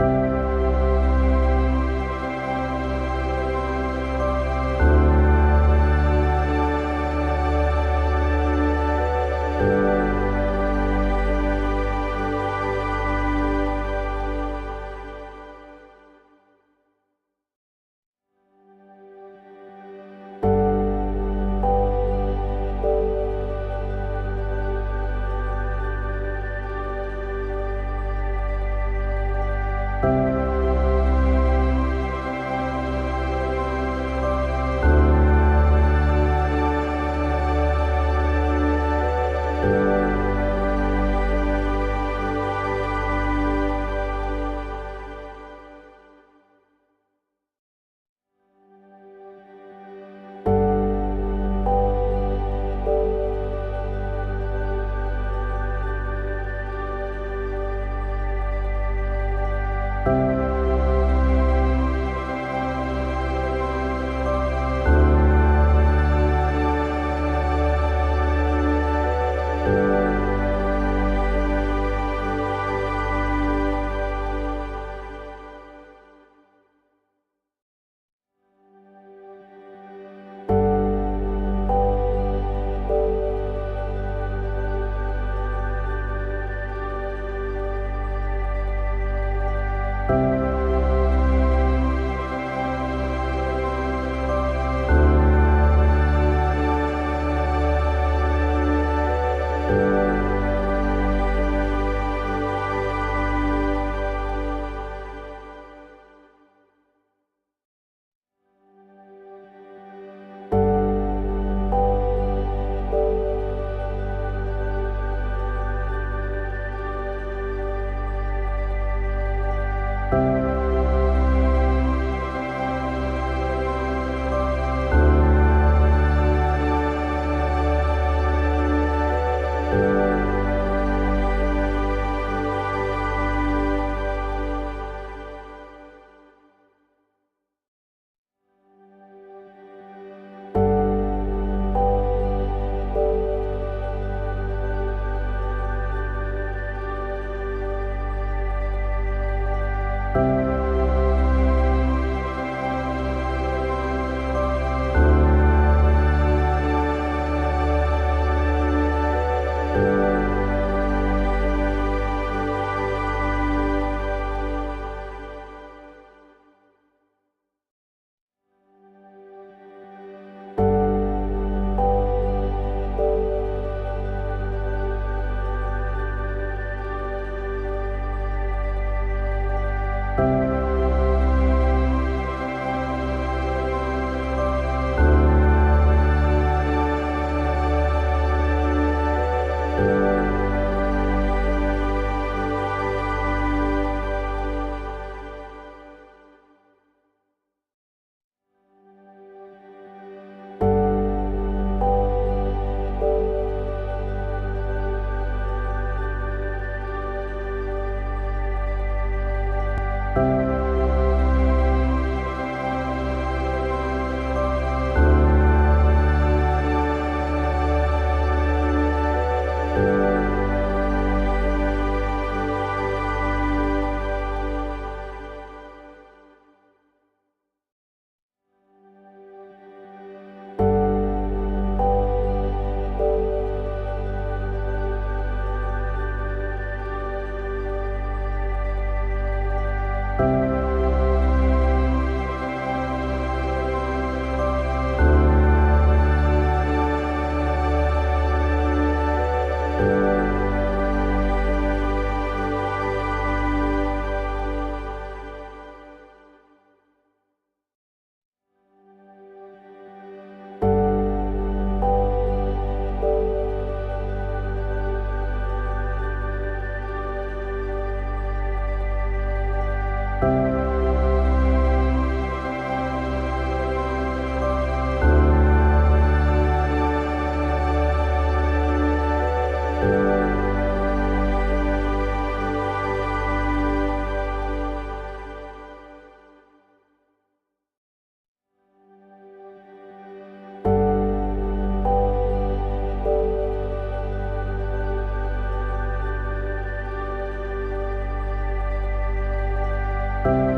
you. you.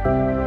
you.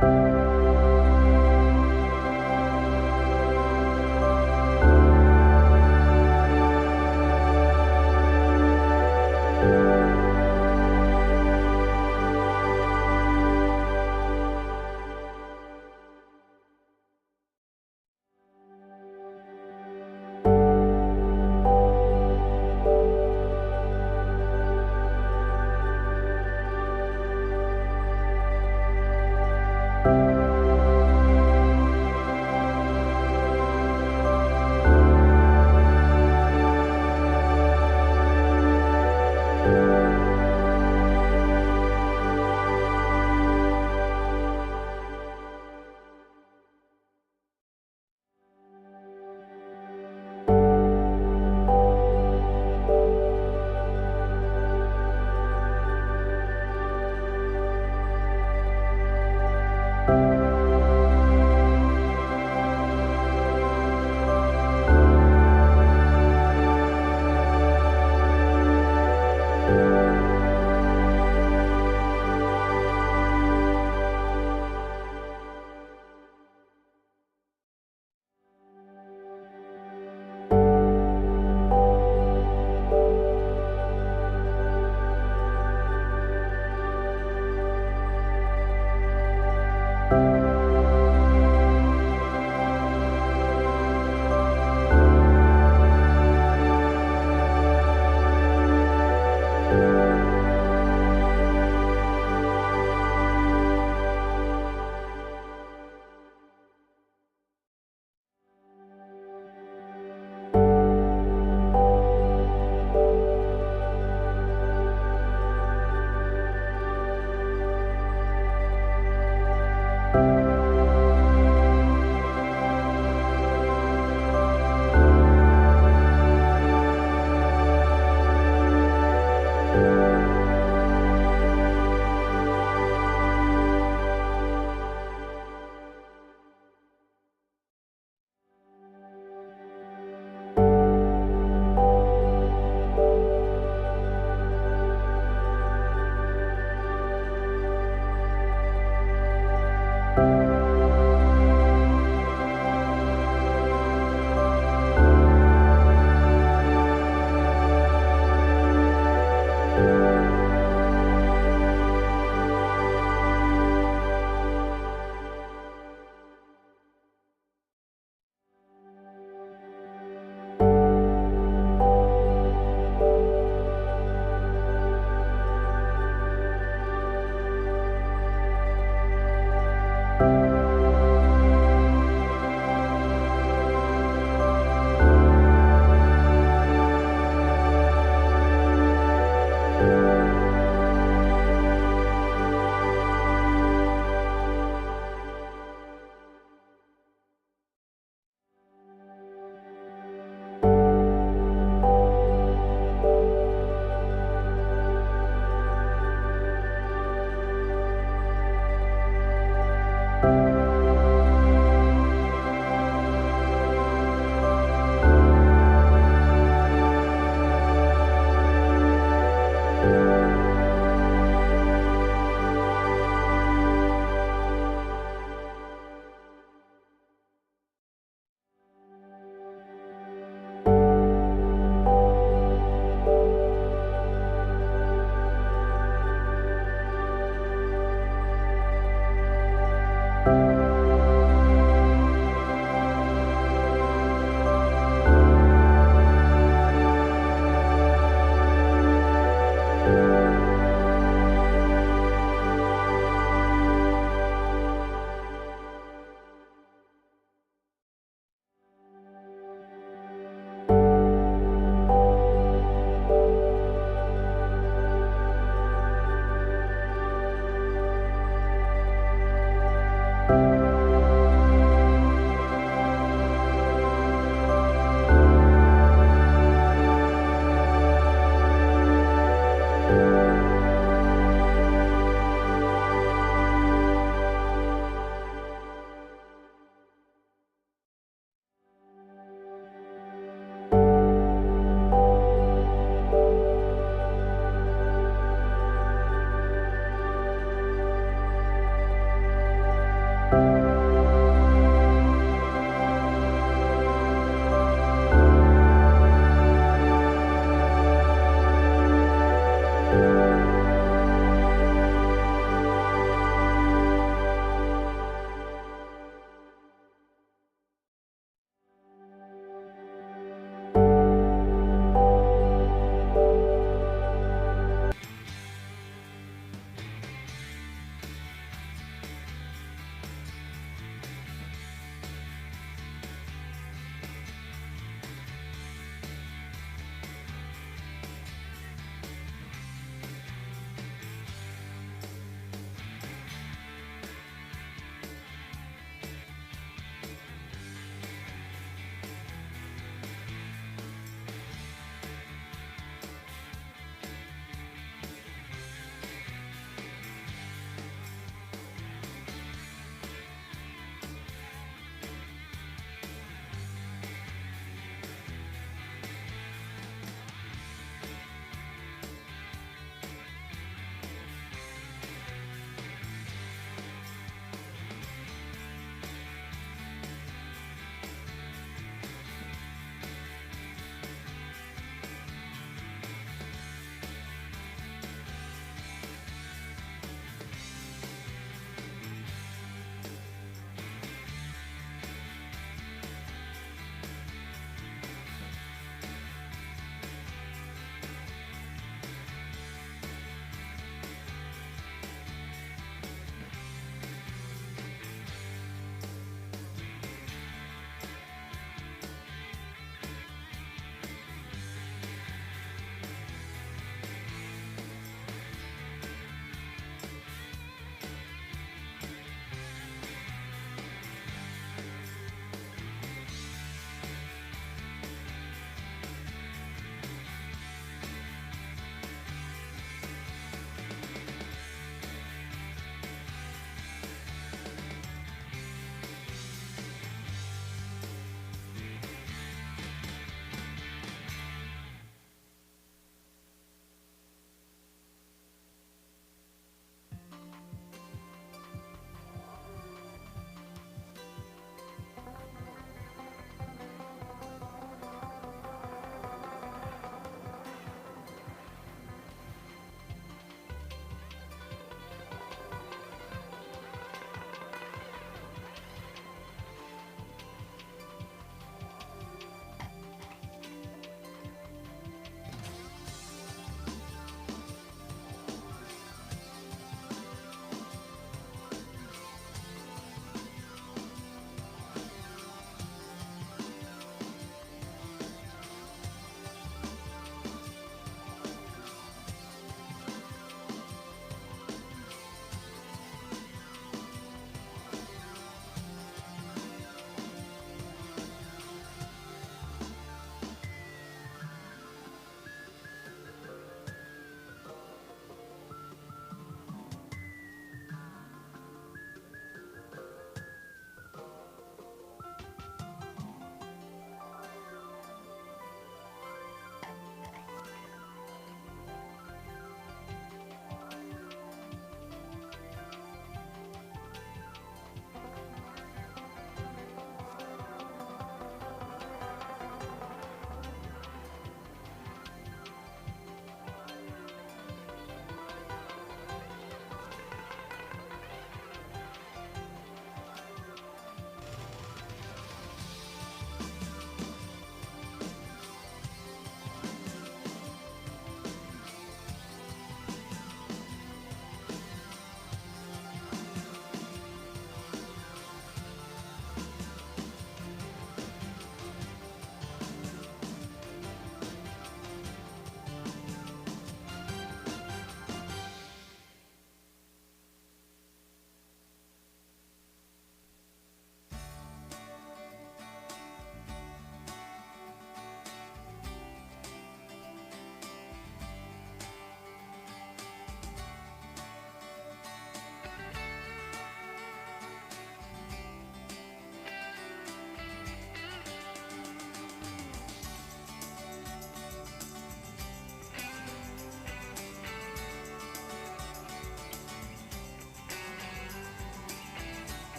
you.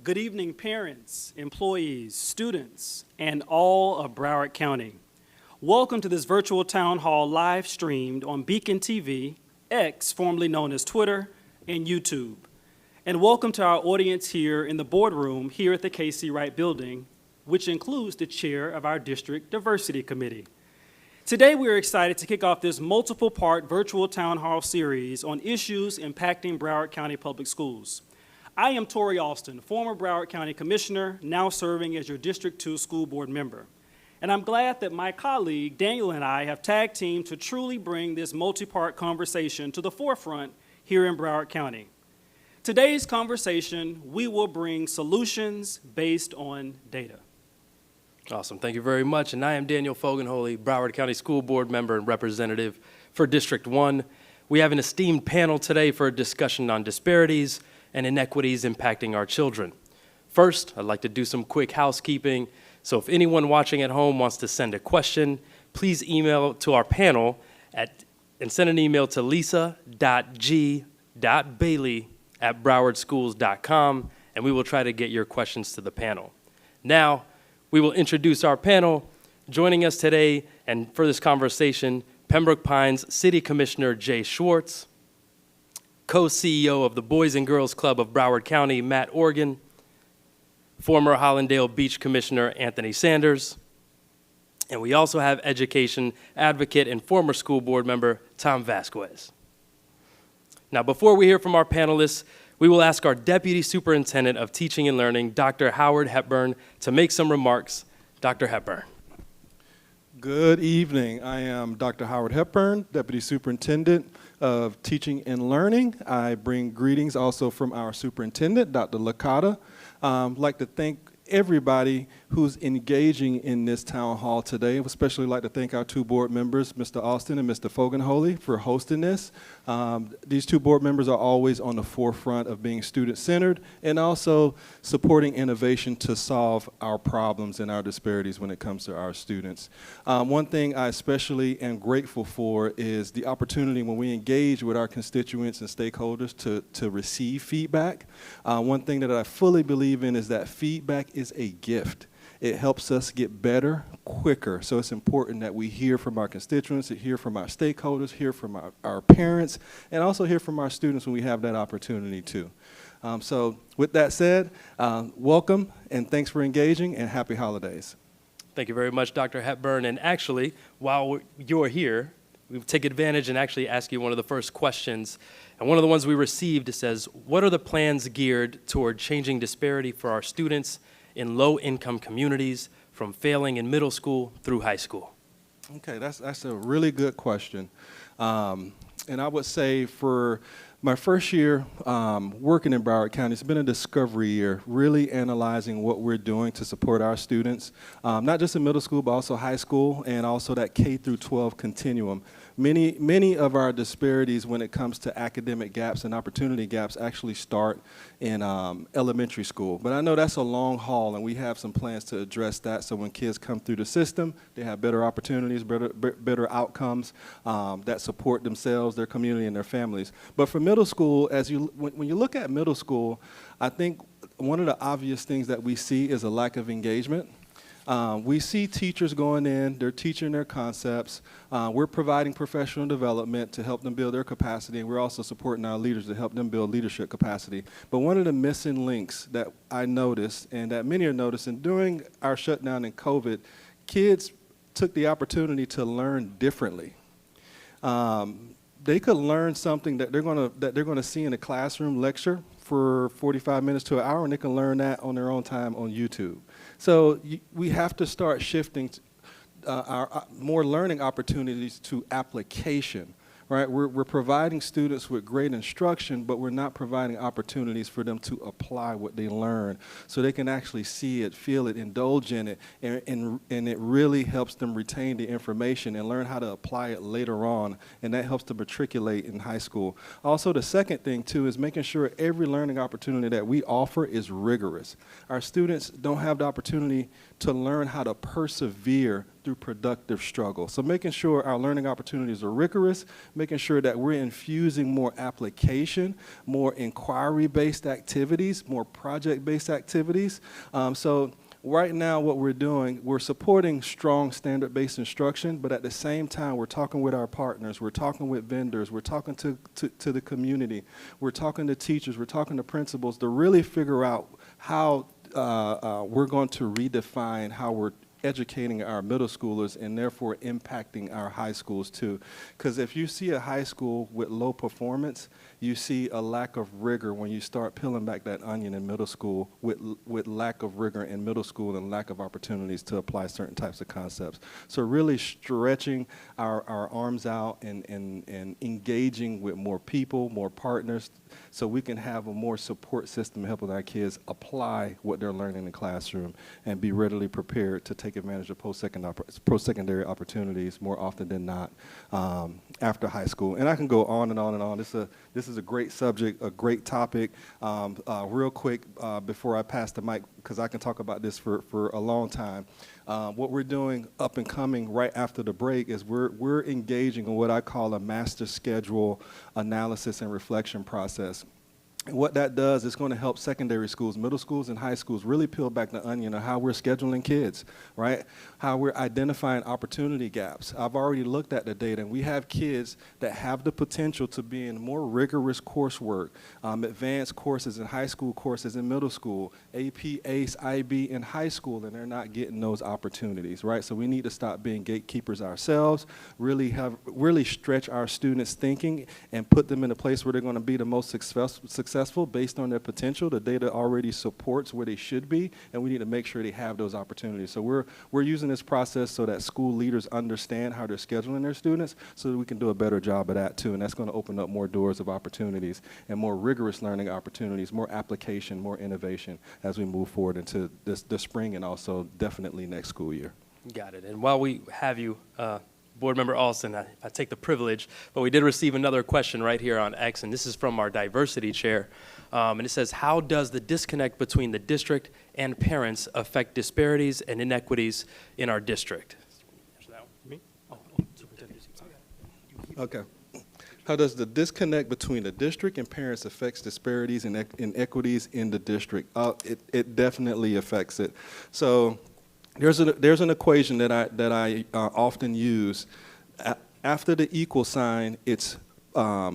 Good evening, parents, employees, students, and all of Broward County. Welcome to this virtual town hall live streamed on Beacon TV, X, formerly known as Twitter, and YouTube. And welcome to our audience here in the boardroom here at the K.C. Wright Building, which includes the chair of our District Diversity Committee. Today, we are excited to kick off this multiple-part virtual town hall series on issues impacting Broward County Public Schools. I am Tori Alston, former Broward County Commissioner, now serving as your District 2 School Board member. And I'm glad that my colleague, Daniel, and I have tag teamed to truly bring this multi-part conversation to the forefront here in Broward County. Today's conversation, we will bring solutions based on data. Awesome, thank you very much. And I am Daniel Fogenholy, Broward County School Board member and representative for District 1. We have an esteemed panel today for a discussion on disparities and inequities impacting our children. First, I'd like to do some quick housekeeping. So if anyone watching at home wants to send a question, please email to our panel and send an email to lisa.g.bailey@browardschools.com, and we will try to get your questions to the panel. Now, we will introduce our panel. Joining us today and for this conversation, Pembroke Pines City Commissioner Jay Schwartz, co-CEO of the Boys and Girls Club of Broward County, Matt Organ, former Hollandale Beach Commissioner Anthony Sanders, and we also have education advocate and former school board member Tom Vasquez. Now, before we hear from our panelists, we will ask our Deputy Superintendent of Teaching and Learning, Dr. Howard Hepburn, to make some remarks. Dr. Hepburn. Good evening. I am Dr. Howard Hepburn, Deputy Superintendent of Teaching and Learning. I bring greetings also from our superintendent, Dr. Licata. I'd like to thank everybody who's engaging in this town hall today. I'd especially like to thank our two board members, Mr. Austin and Mr. Fogenholy, for hosting this. These two board members are always on the forefront of being student-centered and also supporting innovation to solve our problems and our disparities when it comes to our students. One thing I especially am grateful for is the opportunity when we engage with our constituents and stakeholders to receive feedback. One thing that I fully believe in is that feedback is a gift. It helps us get better quicker. So it's important that we hear from our constituents, hear from our stakeholders, hear from our parents, and also hear from our students when we have that opportunity too. So with that said, welcome and thanks for engaging and happy holidays. Thank you very much, Dr. Hepburn. And actually, while you're here, we'll take advantage and actually ask you one of the first questions. And one of the ones we received says, what are the plans geared toward changing disparity for our students in low-income communities from failing in middle school through high school? Okay, that's a really good question. And I would say for my first year working in Broward County, it's been a discovery year, really analyzing what we're doing to support our students, not just in middle school, but also high school and also that K through 12 continuum. Many of our disparities when it comes to academic gaps and opportunity gaps actually start in elementary school. But I know that's a long haul, and we have some plans to address that so when kids come through the system, they have better opportunities, better outcomes that support themselves, their community, and their families. But for middle school, when you look at middle school, I think one of the obvious things that we see is a lack of engagement. We see teachers going in, they're teaching their concepts, we're providing professional development to help them build their capacity, and we're also supporting our leaders to help them build leadership capacity. But one of the missing links that I noticed, and that many are noticing, during our shutdown in COVID, kids took the opportunity to learn differently. They could learn something that they're gonna see in a classroom lecture for 45 minutes to an hour, and they can learn that on their own time on YouTube. So we have to start shifting our more learning opportunities to application. Right? We're providing students with great instruction, but we're not providing opportunities for them to apply what they learn so they can actually see it, feel it, indulge in it, and it really helps them retain the information and learn how to apply it later on, and that helps to matriculate in high school. Also, the second thing, too, is making sure every learning opportunity that we offer is rigorous. Our students don't have the opportunity to learn how to persevere through productive struggle. So making sure our learning opportunities are rigorous, making sure that we're infusing more application, more inquiry-based activities, more project-based activities. So right now what we're doing, we're supporting strong standard-based instruction, but at the same time, we're talking with our partners, we're talking with vendors, we're talking to the community, we're talking to teachers, we're talking to principals to really figure out how we're going to redefine how we're educating our middle schoolers and therefore impacting our high schools too. Because if you see a high school with low performance, you see a lack of rigor when you start peeling back that onion in middle school with lack of rigor in middle school and lack of opportunities to apply certain types of concepts. So really stretching our arms out and engaging with more people, more partners, so we can have a more support system helping our kids apply what they're learning in the classroom and be readily prepared to take advantage of post-secondary opportunities more often than not after high school. And I can go on and on and on. This is a great subject, a great topic. Real quick, before I pass the mic, because I can talk about this for a long time, what we're doing up and coming right after the break is we're engaging in what I call a master schedule analysis and reflection process. And what that does is going to help secondary schools, middle schools, and high schools really peel back the onion of how we're scheduling kids, right? How we're identifying opportunity gaps. I've already looked at the data, and we have kids that have the potential to be in more rigorous coursework, advanced courses in high school, courses in middle school, AP, ACE, IB in high school, and they're not getting those opportunities, right? So we need to stop being gatekeepers ourselves, really stretch our students' thinking and put them in a place where they're going to be the most successful based on their potential. The data already supports where they should be, and we need to make sure they have those opportunities. So we're using this process so that school leaders understand how they're scheduling their students so that we can do a better job of that too, and that's going to open up more doors of opportunities and more rigorous learning opportunities, more application, more innovation as we move forward into this spring and also definitely next school year. Got it. And while we have you, Board Member Alston, I take the privilege, but we did receive another question right here on X, and this is from our diversity chair. And it says, how does the disconnect between the district and parents affect disparities and inequities in our district? Okay. How does the disconnect between the district and parents affects disparities and inequities in the district? It definitely affects it. So there's an equation that I often use. After the equal sign, it's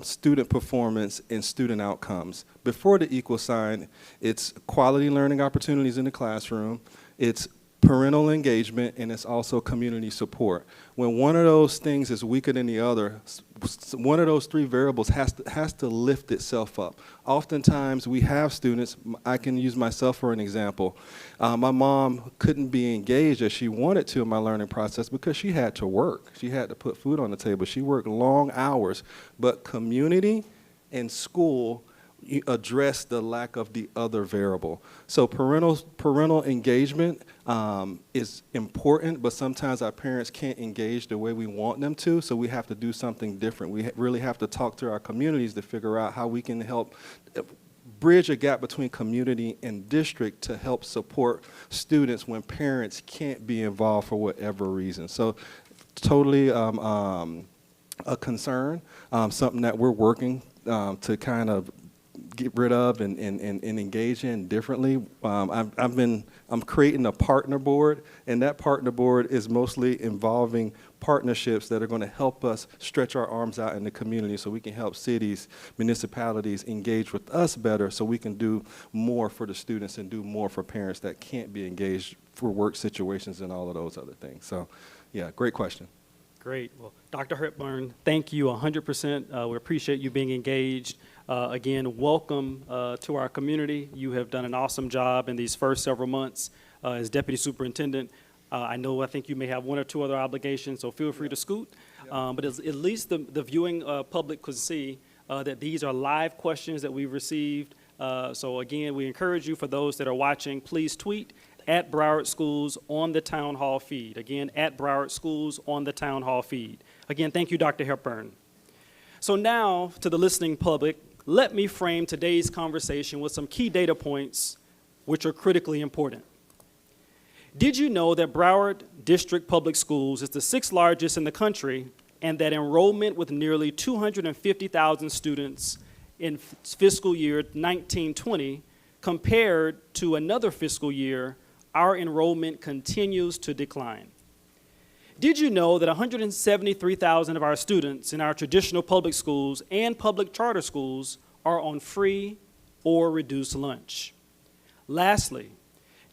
student performance and student outcomes. Before the equal sign, it's quality learning opportunities in the classroom, it's parental engagement, and it's also community support. When one of those things is weaker than the other, one of those three variables has to lift itself up. Oftentimes we have students, I can use myself for an example. My mom couldn't be engaged as she wanted to in my learning process because she had to work. She had to put food on the table. She worked long hours, but community and school address the lack of the other variable. So parental engagement is important, but sometimes our parents can't engage the way we want them to, so we have to do something different. We really have to talk to our communities to figure out how we can help bridge a gap between community and district to help support students when parents can't be involved for whatever reason. So totally a concern, something that we're working to kind of get rid of and engage in differently. I'm creating a partner board, and that partner board is mostly involving partnerships that are going to help us stretch our arms out in the community so we can help cities, municipalities engage with us better so we can do more for the students and do more for parents that can't be engaged for work situations and all of those other things. So, yeah, great question. Great. Well, Dr. Hepburn, thank you 100%. We appreciate you being engaged. Again, welcome to our community. You have done an awesome job in these first several months as Deputy Superintendent. I think you may have one or two other obligations, so feel free to scoot. But at least the viewing public could see that these are live questions that we've received. So again, we encourage you, for those that are watching, please tweet at Broward Schools on the Town Hall feed. Again, at Broward Schools on the Town Hall feed. Again, thank you, Dr. Hepburn. So now, to the listening public, let me frame today's conversation with some key data points which are critically important. Did you know that Broward District Public Schools is the sixth largest in the country, and that enrollment with nearly 250,000 students in fiscal year 1920 compared to another fiscal year, our enrollment continues to decline? Did you know that 173,000 of our students in our traditional public schools and public charter schools are on free or reduced lunch? Lastly,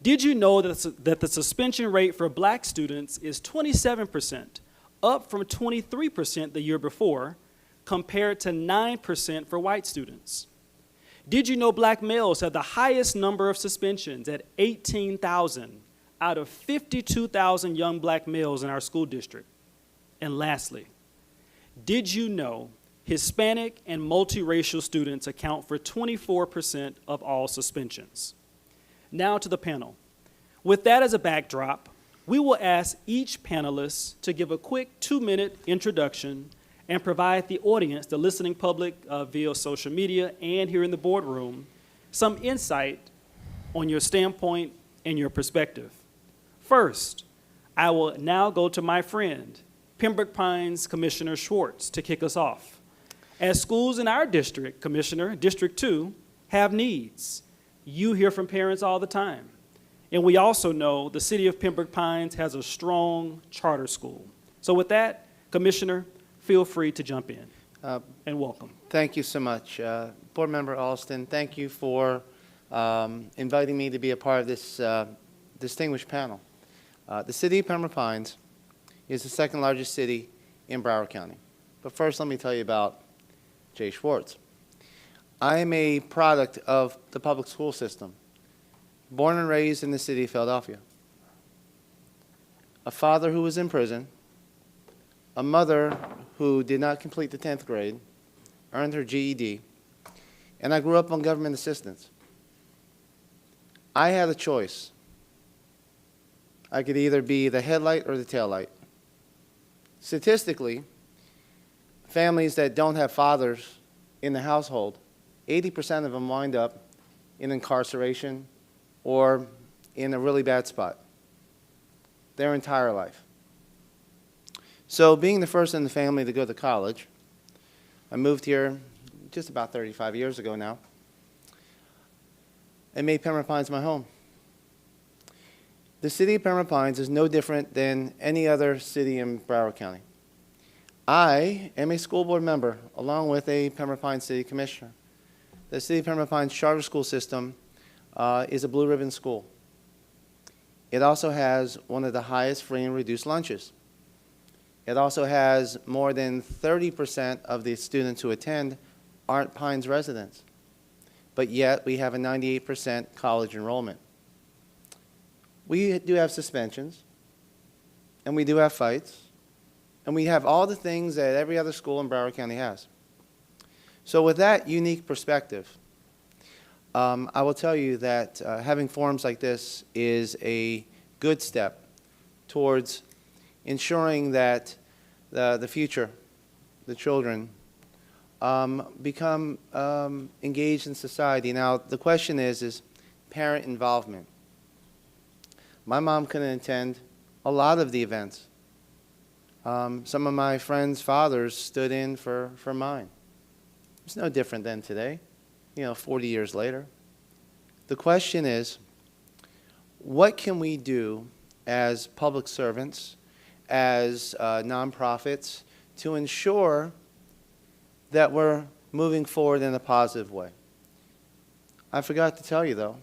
did you know that the suspension rate for black students is 27%, up from 23% the year before, compared to 9% for white students? Did you know black males have the highest number of suspensions at 18,000 out of 52,000 young black males in our school district? And lastly, did you know Hispanic and multiracial students account for 24% of all suspensions? Now to the panel. With that as a backdrop, we will ask each panelist to give a quick 2-minute introduction and provide the audience, the listening public via social media and here in the boardroom, some insight on your standpoint and your perspective. First, I will now go to my friend, Pembroke Pines Commissioner Schwartz, to kick us off. As schools in our district, Commissioner, District 2, have needs, you hear from parents all the time. And we also know the city of Pembroke Pines has a strong charter school. So with that, Commissioner, feel free to jump in, and welcome. Thank you so much. Board Member Alston, thank you for inviting me to be a part of this distinguished panel. The city of Pembroke Pines is the second largest city in Broward County. But first, let me tell you about Jay Schwartz. I am a product of the public school system, born and raised in the city of Philadelphia. A father who was in prison, a mother who did not complete the 10th grade, earned her GED, and I grew up on government assistance. I had a choice. I could either be the headlight or the taillight. Statistically, families that don't have fathers in the household, 80% of them wind up in incarceration or in a really bad spot their entire life. So being the first in the family to go to college, I moved here just about 35 years ago now and made Pembroke Pines my home. The city of Pembroke Pines is no different than any other city in Broward County. I am a school board member along with a Pembroke Pines City Commissioner. The city of Pembroke Pines charter school system is a blue ribbon school. It also has one of the highest free and reduced lunches. It also has more than 30% of the students who attend aren't Pines residents. But yet we have a 98% college enrollment. We do have suspensions, and we do have fights, and we have all the things that every other school in Broward County has. So with that unique perspective, I will tell you that having forums like this is a good step towards ensuring that the future, the children, become engaged in society. Now, the question is parent involvement. My mom couldn't attend a lot of the events. Some of my friends' fathers stood in for mine. It's no different than today, 40 years later. The question is, what can we do as public servants, as nonprofits, to ensure that we're moving forward in a positive way? I forgot to tell you, though,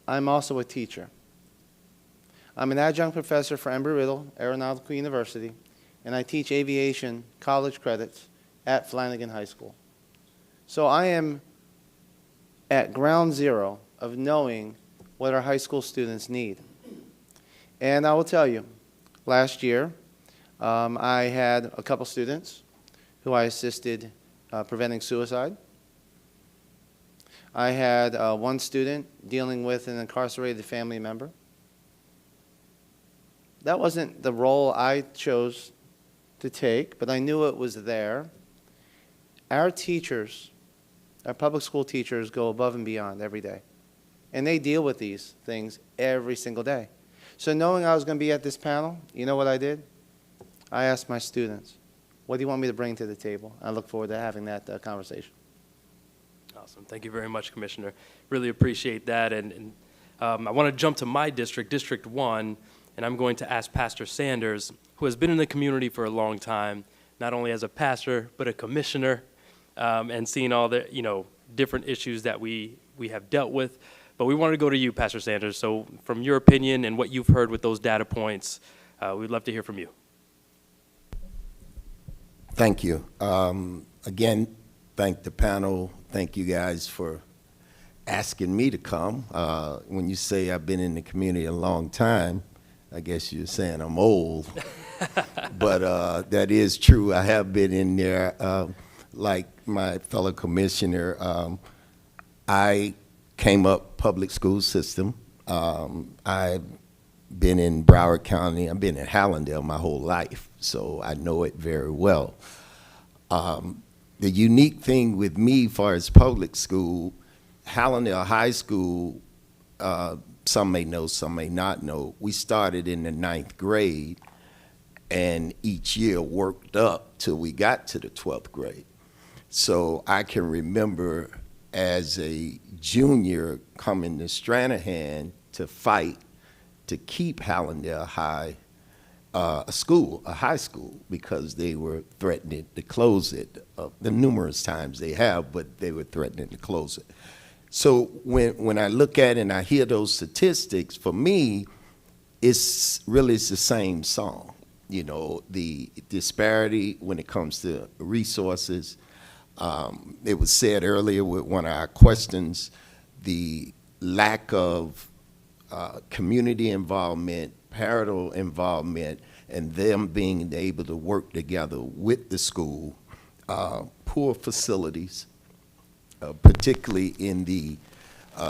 I'm also a teacher. I'm an adjunct professor for Embry-Riddle Aeronautical University, and I teach aviation college credits at Flanagan High School. So I am at ground zero of knowing what our high school students need. And I will tell you, last year, I had a couple students who I assisted preventing suicide. I had one student dealing with an incarcerated family member. That wasn't the role I chose to take, but I knew it was there. Our teachers, our public school teachers, go above and beyond every day. And they deal with these things every single day. So knowing I was going to be at this panel, you know what I did? I asked my students, what do you want me to bring to the table? I look forward to having that conversation. Awesome. Thank you very much, Commissioner. Really appreciate that. And I want to jump to my district, District 1, and I'm going to ask Pastor Sanders, who has been in the community for a long time, not only as a pastor, but a commissioner, and seen all the, different issues that we have dealt with. But we wanted to go to you, Pastor Sanders. So from your opinion and what you've heard with those data points, we'd love to hear from you. Thank you. Again, thank the panel. Thank you guys for asking me to come. When you say I've been in the community a long time, I guess you're saying I'm old. But that is true. I have been in there. Like my fellow commissioner, I came up public school system. I've been in Broward County. I've been in Hallandale my whole life, so I know it very well. The unique thing with me as far as public school, Hallandale High School, some may know, some may not know, we started in the 9th grade and each year worked up till we got to the 12th grade. So I can remember as a junior coming to Stranahan to fight to keep Hallandale High a high school, because they were threatening to close it. The numerous times they have, but they were threatening to close it. So when I look at it and I hear those statistics, for me, it's the same song. The disparity when it comes to resources. It was said earlier with one of our questions, the lack of community involvement, parental involvement, and them being able to work together with the school, poor facilities, particularly in the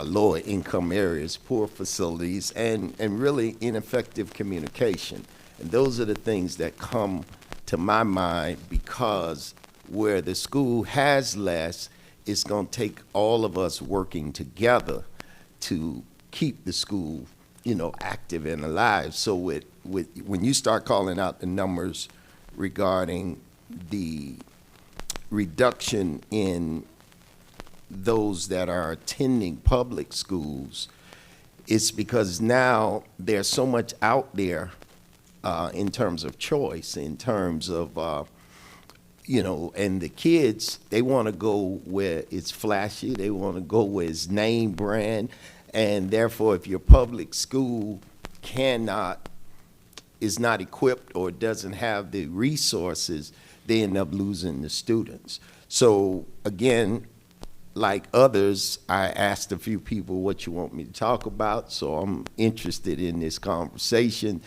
lower income areas, poor facilities, and really ineffective communication. And those are the things that come to my mind, because where the school has less, it's going to take all of us working together to keep the school active and alive. So when you start calling out the numbers regarding the reduction in those that are attending public schools, it's because now there's so much out there in terms of choice, in terms of, and the kids, they want to go where it's flashy, they want to go where it's name brand, and therefore if your public school is not equipped or doesn't have the resources, they end up losing the students. So again, like others, I asked a few people what you want me to talk about, so I'm interested in this conversation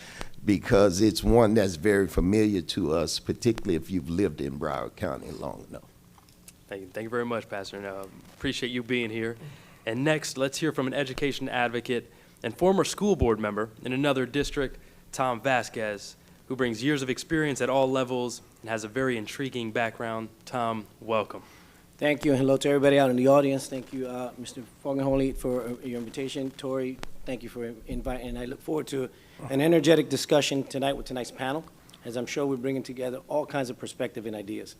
because it's one that's very familiar to us, particularly if you've lived in Broward County long enough. Thank you very much, Pastor, and appreciate you being here. And next, let's hear from an education advocate and former school board member in another district, Tom Vasquez, who brings years of experience at all levels and has a very intriguing background. Tom, welcome. Thank you, and hello to everybody out in the audience. Thank you, Mr. Fogelholy, for your invitation. Tori, thank you for inviting, and I look forward to an energetic discussion tonight with tonight's panel, as I'm sure we're bringing together all kinds of perspective and ideas.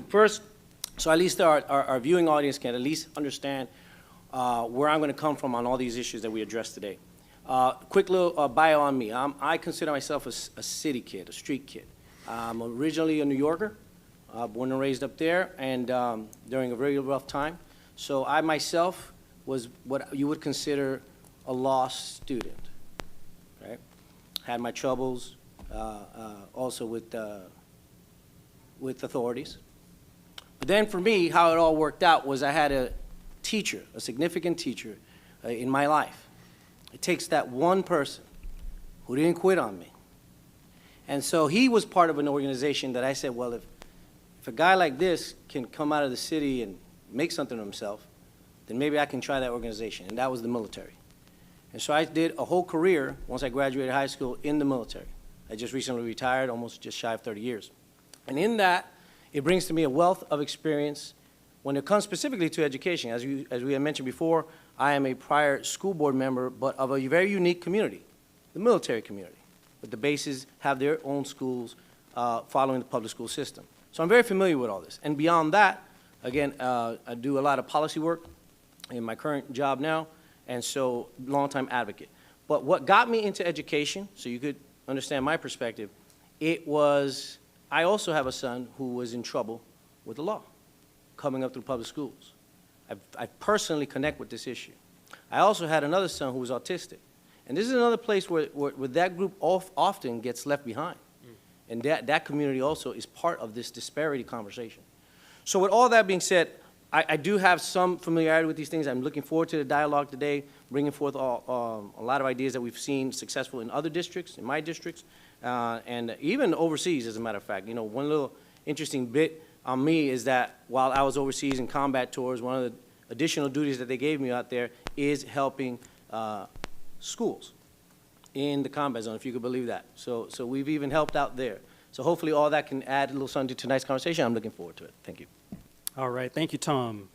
First, so at least our viewing audience can at least understand where I'm going to come from on all these issues that we addressed today. Quick little bio on me. I consider myself a city kid, a street kid. I'm originally a New Yorker, born and raised up there, and during a very rough time. So I myself was what you would consider a lost student, right? Had my troubles also with authorities. But then for me, how it all worked out was I had a teacher, a significant teacher in my life. It takes that one person who didn't quit on me. And so he was part of an organization that I said, well, if a guy like this can come out of the city and make something of himself, then maybe I can try that organization, and that was the military. And so I did a whole career, once I graduated high school, in the military. I just recently retired, almost just shy of 30 years. And in that, it brings to me a wealth of experience when it comes specifically to education. As we had mentioned before, I am a prior school board member, but of a very unique community, the military community. But the bases have their own schools following the public school system. So I'm very familiar with all this. And beyond that, again, I do a lot of policy work in my current job now, and so longtime advocate. But what got me into education, so you could understand my perspective, it was, I also have a son who was in trouble with the law, coming up through public schools. I personally connect with this issue. I also had another son who was autistic. And this is another place where that group often gets left behind. And that community also is part of this disparity conversation. So with all that being said, I do have some familiarity with these things. I'm looking forward to the dialogue today, bringing forth a lot of ideas that we've seen successful in other districts, in my districts, and even overseas, as a matter of fact. You know, one little interesting bit on me is that while I was overseas in combat tours, one of the additional duties that they gave me out there is helping schools in the combat zone, if you could believe that. So we've even helped out there. So hopefully all that can add a little something to tonight's conversation. I'm looking forward to it. Thank you. All right, thank you, Tom.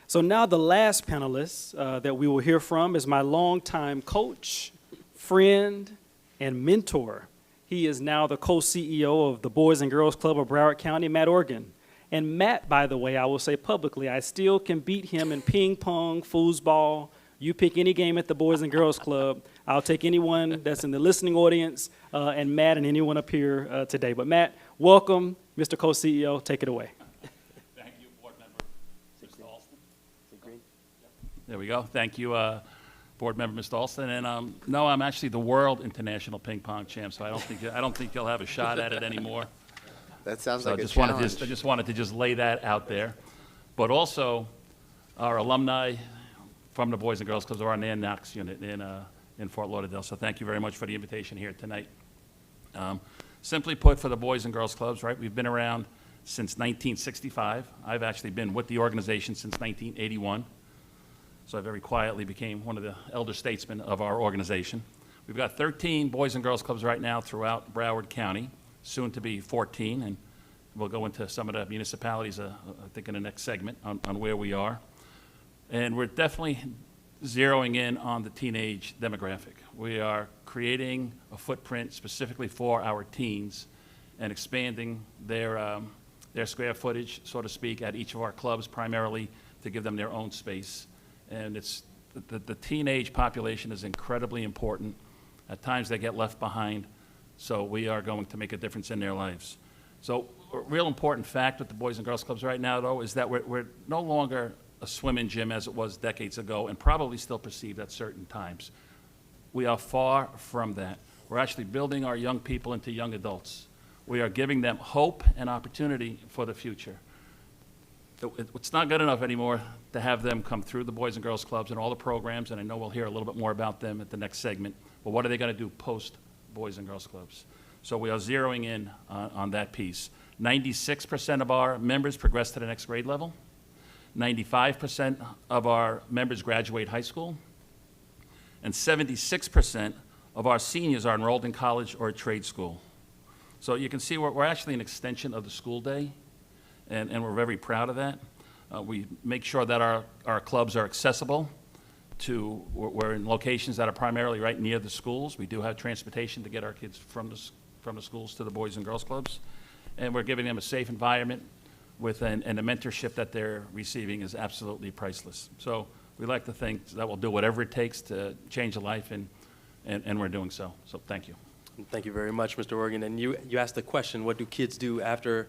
So now the last panelist that we will hear from is my longtime coach, friend, and mentor. He is now the co-CEO of the Boys and Girls Club of Broward County, Matt Organ. And Matt, by the way, I will say publicly, I still can beat him in ping pong, foosball. You pick any game at the Boys and Girls Club. I'll take anyone that's in the listening audience, and Matt and anyone up here today. But Matt, welcome, Mr. Co-CEO. Take it away. Thank you, Board Member Mr. Alston. There we go. Thank you, Board Member Mr. Alston. And no, I'm actually the World International Ping Pong Champ, so I don't think you'll have a shot at it anymore. That sounds So like I a just challenge. wanted to just lay that out there. But also, our alumni from the Boys and Girls Clubs of our NANOX unit in Fort Lauderdale. So thank you very much for the invitation here tonight. Simply put, for the Boys and Girls Clubs, right, we've been around since 1965. I've actually been with the organization since 1981. So I very quietly became one of the elder statesmen of our organization. We've got 13 Boys and Girls Clubs right now throughout Broward County, soon to be 14, and we'll go into some of the municipalities, I think, in the next segment on where we are. And we're definitely zeroing in on the teenage demographic. We are creating a footprint specifically for our teens and expanding their square footage, so to speak, at each of our clubs, primarily to give them their own space. And it's the teenage population is incredibly important. At times they get left behind, so we are going to make a difference in their lives. So a real important fact with the Boys and Girls Clubs right now, though, is that we're no longer a swimming gym as it was decades ago, and probably still perceived at certain times. We are far from that. We're actually building our young people into young adults. We are giving them hope and opportunity for the future. It's not good enough anymore to have them come through the Boys and Girls Clubs and all the programs, and I know we'll hear a little bit more about them at the next segment, but what are they going to do post Boys and Girls Clubs? So we are zeroing in on that piece. 96% of our members progress to the next grade level. 95% of our members graduate high school, and 76% of our seniors are enrolled in college or a trade school. So you can see we're actually an extension of the school day, and we're very proud of that. We make sure that our clubs are accessible to, we're in locations that are primarily right near the schools. We do have transportation to get our kids from the schools to the Boys and Girls Clubs, and we're giving them a safe environment and the mentorship that they're receiving is absolutely priceless. So we like to think that we'll do whatever it takes to change a life, and we're doing so. So thank you. Thank you very much, Mr. Organ. And you asked the question, what do kids do after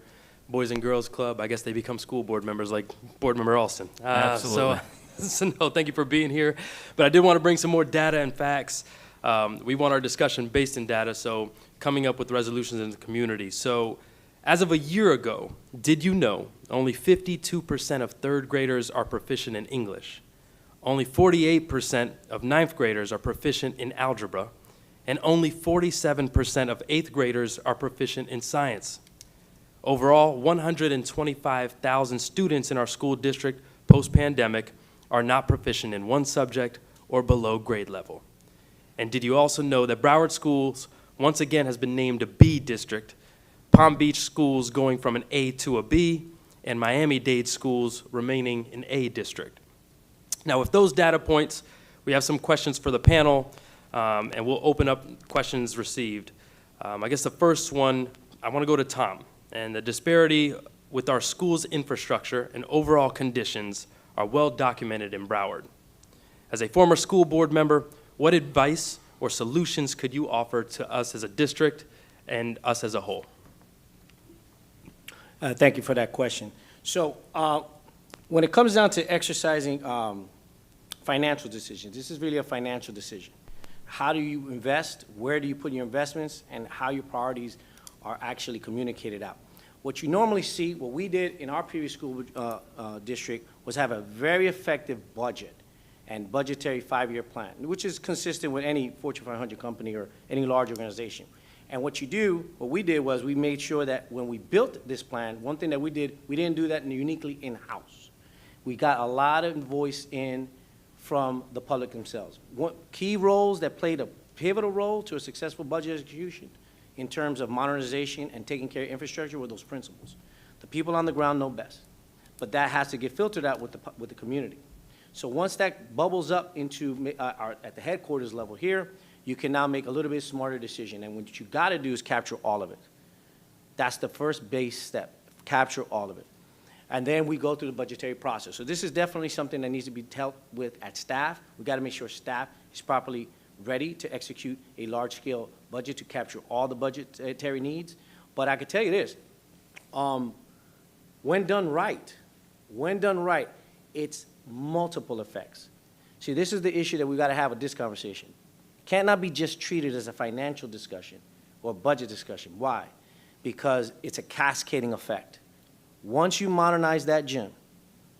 Boys and Girls Club? I guess they become school board members like Board Member Alston. Absolutely. So no, thank you for being here. But I did want to bring some more data and facts. We want our discussion based in data, so coming up with resolutions in the community. So as of a year ago, did you know only 52% of third graders are proficient in English? Only 48% of ninth graders are proficient in algebra, and only 47% of eighth graders are proficient in science. Overall, 125,000 students in our school district post-pandemic are not proficient in one subject or below grade level. And did you also know that Broward Schools once again has been named a B district, Palm Beach schools going from an A to a B, and Miami-Dade schools remaining an A district? Now, with those data points, we have some questions for the panel, and we'll open up questions received. I guess the first one, I want to go to Tom. And the disparity with our school's infrastructure and overall conditions are well documented in Broward. As a former school board member, what advice or solutions could you offer to us as a district and us as a whole? Thank you for that question. So when it comes down to exercising financial decisions, this is really a financial decision. How do you invest? Where do you put your investments? And how your priorities are actually communicated out. What you normally see, what we did in our previous school district was have a very effective budget and budgetary 5-year plan, which is consistent with any Fortune 500 company or any large organization. And what we did was we made sure that when we built this plan, one thing that we did, we didn't do that uniquely in-house. We got a lot of voice in from the public themselves. Key roles that played a pivotal role to a successful budget execution in terms of modernization and taking care of infrastructure were those principles. The people on the ground know best, but that has to get filtered out with the community. So once that bubbles up into at the headquarters level here, you can now make a little bit smarter decision. And what you got to do is capture all of it. That's the first base step, capture all of it. And then we go through the budgetary process. So this is definitely something that needs to be dealt with at staff. We got to make sure staff is properly ready to execute a large-scale budget to capture all the budgetary needs. But I can tell you this, when done right, it's multiple effects. See, this is the issue that we got to have with this conversation. It cannot be just treated as a financial discussion or a budget discussion. Why? Because it's a cascading effect. Once you modernize that gym,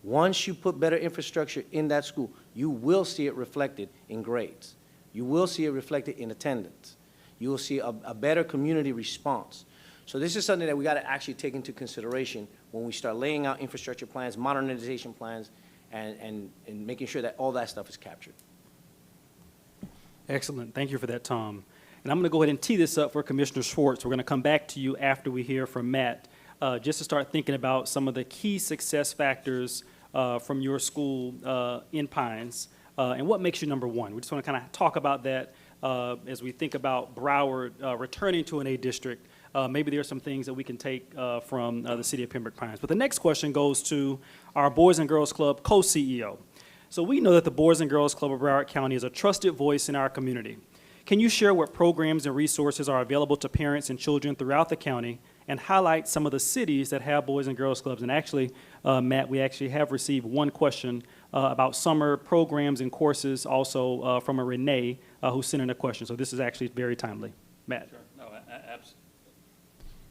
once you put better infrastructure in that school, you will see it reflected in grades. You will see it reflected in attendance. You will see a better community response. So this is something that we got to actually take into consideration when we start laying out infrastructure plans, modernization plans, and making sure that all that stuff is captured. Excellent. Thank you for that, Tom. And I'm going to go ahead and tee this up for Commissioner Schwartz. We're going to come back to you after we hear from Matt, just to start thinking about some of the key success factors from your school in Pines, and what makes you number one. We just want to kind of talk about that as we think about Broward returning to an A district. Maybe there are some things that we can take from the city of Pembroke Pines. But the next question goes to our Boys and Girls Club co-CEO. So we know that the Boys and Girls Club of Broward County is a trusted voice in our community. Can you share what programs and resources are available to parents and children throughout the county and highlight some of the cities that have Boys and Girls Clubs? And actually, Matt, we actually have received one question about summer programs and courses also from a Renee who sent in a question. So this is actually very timely. Matt. Sure. No,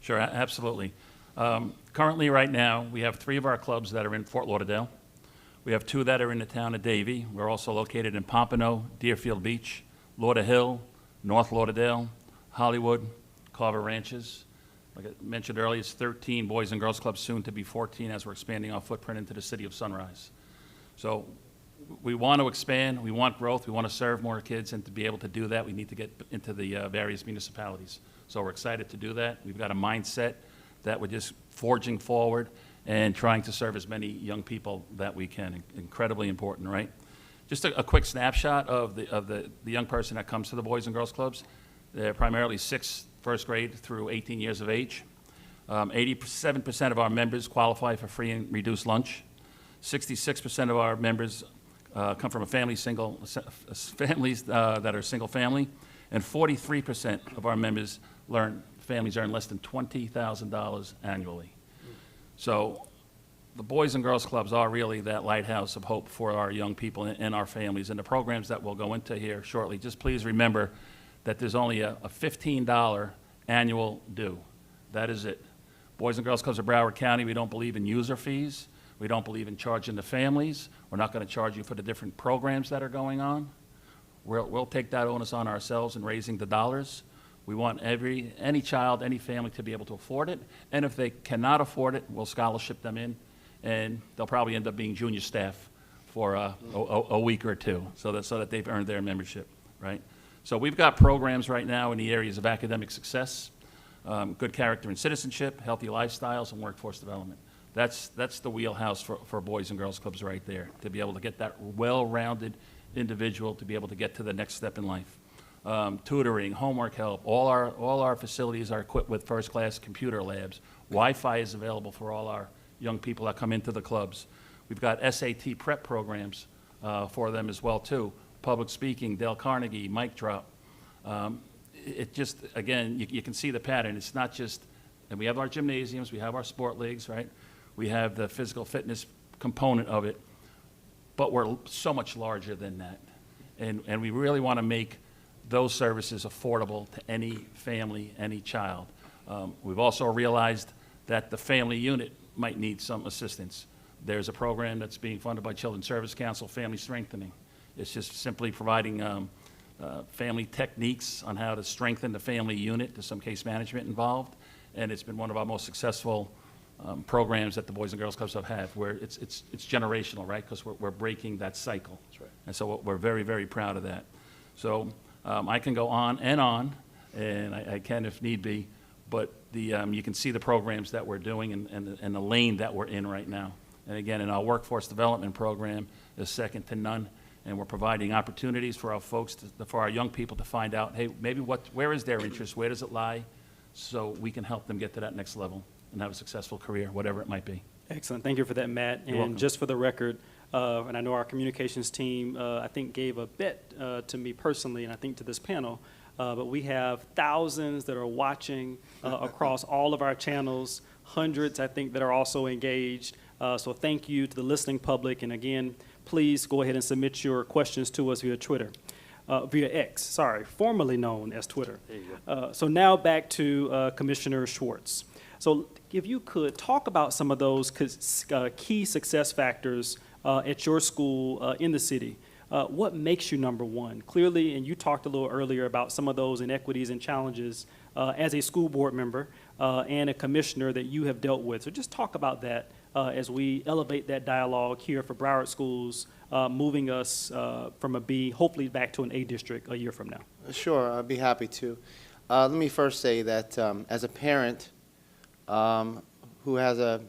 Sure, absolutely. Currently, right now, we have 3 of our clubs that are in Fort Lauderdale. We have 2 that are in the town of Davie. We're also located in Pompano, Deerfield Beach, Lauderhill, North Lauderdale, Hollywood, Carver Ranches. Like I mentioned earlier, it's 13 Boys and Girls Clubs, soon to be 14 as we're expanding our footprint into the city of Sunrise. So we want to expand, we want growth, we want to serve more kids, and to be able to do that, we need to get into the various municipalities. So we're excited to do that. We've got a mindset that we're just forging forward and trying to serve as many young people that we can. Incredibly important, right? Just a quick snapshot of the young person that comes to the Boys and Girls Clubs. They're primarily first grade through 18 years of age. 87% of our members qualify for free and reduced lunch. 66% of our members come from families that are single family, and 43% of our members families earn less than $20,000 annually. So the Boys and Girls Clubs are really that lighthouse of hope for our young people and our families. And the programs that we'll go into here shortly, just please remember that there's only a $15 annual due. That is it. Boys and Girls Clubs of Broward County, we don't believe in user fees. We don't believe in charging the families. We're not going to charge you for the different programs that are going on. We'll take that onus on ourselves in raising the dollars. We want any child, any family to be able to afford it. And if they cannot afford it, we'll scholarship them in, and they'll probably end up being junior staff for a week or two so that they've earned their membership, right? So we've got programs right now in the areas of academic success, good character and citizenship, healthy lifestyles, and workforce development. That's the wheelhouse for Boys and Girls Clubs right there, to be able to get that well-rounded individual to be able to get to the next step in life. Tutoring, homework help, all our facilities are equipped with first-class computer labs. Wi-Fi is available for all our young people that come into the clubs. We've got SAT prep programs for them as well, too. Public speaking, Dale Carnegie, mic drop. It just, again, you can see the pattern. It's not just, and we have our gymnasiums, we have our sport leagues, right? We have the physical fitness component of it, but we're so much larger than that. And we really want to make those services affordable to any family, any child. We've also realized that the family unit might need some assistance. There's a program that's being funded by Children's Service Council, Family Strengthening. It's just simply providing family techniques on how to strengthen the family unit. There's some case management involved, and it's been one of our most successful programs that the Boys and Girls Clubs have had, where it's generational, right? Because we're breaking that cycle. That's right. And so we're very, very proud of that. So I can go on, and I can if need be, but you can see the programs that we're doing and the lane that we're in right now. And again, in our workforce development program is second to none, and we're providing opportunities for our folks, for our young people to find out, hey, maybe where is their interest, where does it lie, so we can help them get to that next level and have a successful career, whatever it might be. Excellent. Thank you for that, Matt. You're and welcome. Just for the record, and I know our communications team, I think, gave a bit to me personally, and I think to this panel, but we have thousands that are watching across all of our channels, hundreds, I think, that are also engaged. So thank you to the listening public. And again, please go ahead and submit your questions to us via Twitter. Via X, sorry, formerly known as Twitter. There you go. So now back to Commissioner Schwartz. So if you could talk about some of those key success factors at your school in the city. What makes you number one? Clearly, and you talked a little earlier about some of those inequities and challenges as a school board member and a commissioner that you have dealt with. So just talk about that as we elevate that dialogue here for Broward schools, moving us from a B, hopefully back to an A district a year from now. Sure, I'd be happy to. Let me first say that as a parent who has a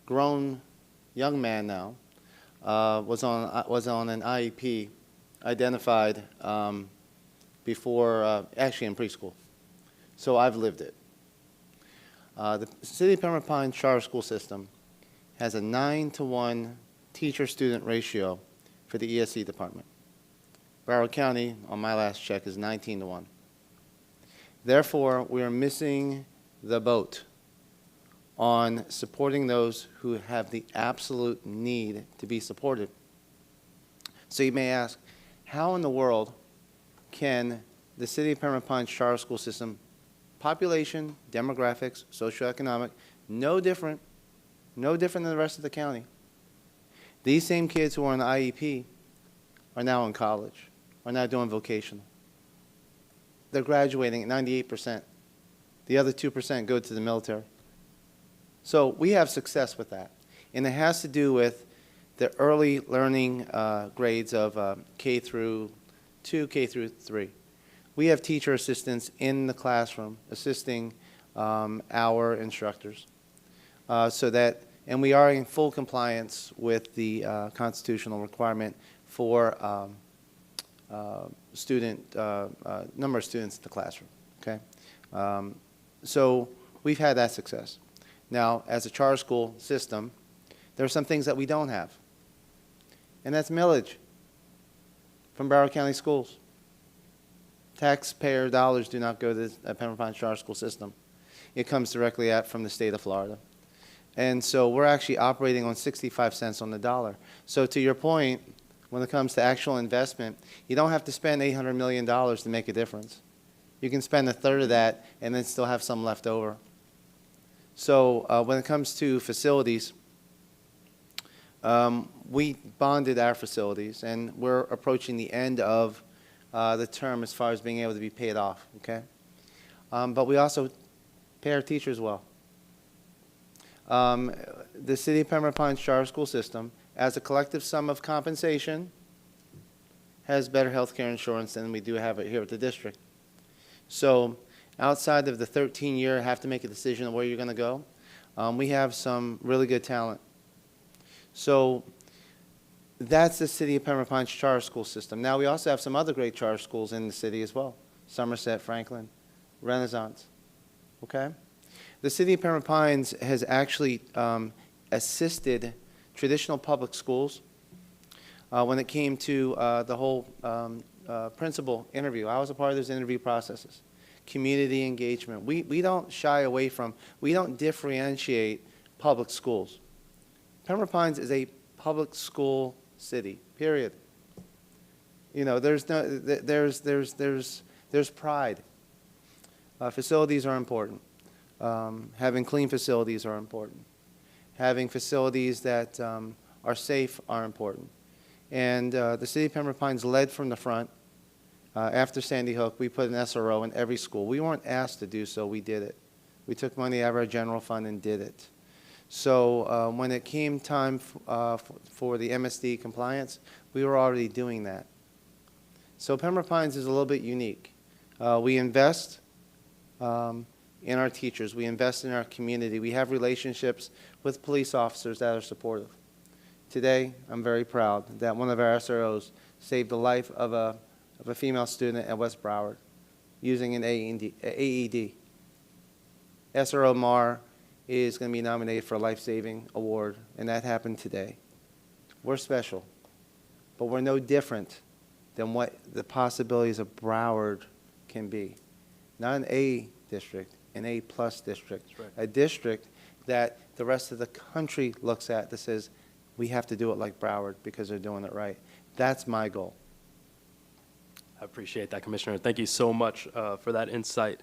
grown young man now, was on an IEP identified before, actually in preschool. So I've lived it. The City of Pembroke Pines charter school system has a 9-to-1 teacher-student ratio for the ESE department. Broward County, on my last check, is 19-to-1. Therefore, we are missing the boat on supporting those who have the absolute need to be supported. So you may ask, how in the world can the City of Pembroke Pines charter school system, population, demographics, socioeconomic, no different than the rest of the county. These same kids who are on the IEP are now in college, are now doing vocational. They're graduating at 98%. The other 2% go to the military. So we have success with that. And it has to do with the early learning grades of K through 2, K through 3. We have teacher assistants in the classroom assisting our instructors and we are in full compliance with the constitutional requirement for number of students in the classroom, okay? So we've had that success. Now, as a charter school system, there are some things that we don't have, and that's millage from Broward County schools. Taxpayer dollars do not go to the Pembroke Pines charter school system. It comes directly from the state of Florida. And so we're actually operating on 65 cents on the dollar. So to your point, when it comes to actual investment, you don't have to spend $800 million to make a difference. You can spend a third of that and then still have some left over. So when it comes to facilities, we bonded our facilities, and we're approaching the end of the term as far as being able to be paid off, okay? But we also pay our teachers well. The City of Pembroke Pines charter school system, as a collective sum of compensation, has better health care insurance than we do have it here at the district. So outside of the 13-year have to make a decision on where you're going to go, We have some really good talent. So that's the city of Pembroke Pines charter school system. Now, we also have some other great charter schools in the city as well. Somerset, Franklin, Renaissance, okay? The city of Pembroke Pines has actually assisted traditional public schools when it came to the whole principal interview. I was a part of those interview processes. Community engagement. We don't shy away from, we don't differentiate public schools. Pembroke Pines is a public school city, period. You know, there's pride. Facilities are important. Having clean facilities are important. Having facilities that are safe are important. And the city of Pembroke Pines led from the front. After Sandy Hook, we put an SRO in every school. We weren't asked to do so, we did it. We took money out of our general fund and did it. So when it came time for the MSD compliance, we were already doing that. So Pembroke Pines is a little bit unique. We invest in our teachers. We invest in our community. We have relationships with police officers that are supportive. Today, I'm very proud that one of our SROs saved the life of a female student at West Broward using an AED. SRO Mar is going to be nominated for a life-saving award, and that happened today. We're special, but we're no different than what the possibilities of Broward can be. Not an A district, an A-plus district. That's right. A district that the rest of the country looks at that says, we have to do it like Broward because they're doing it right. That's my goal. I appreciate that, Commissioner. Thank you so much for that insight.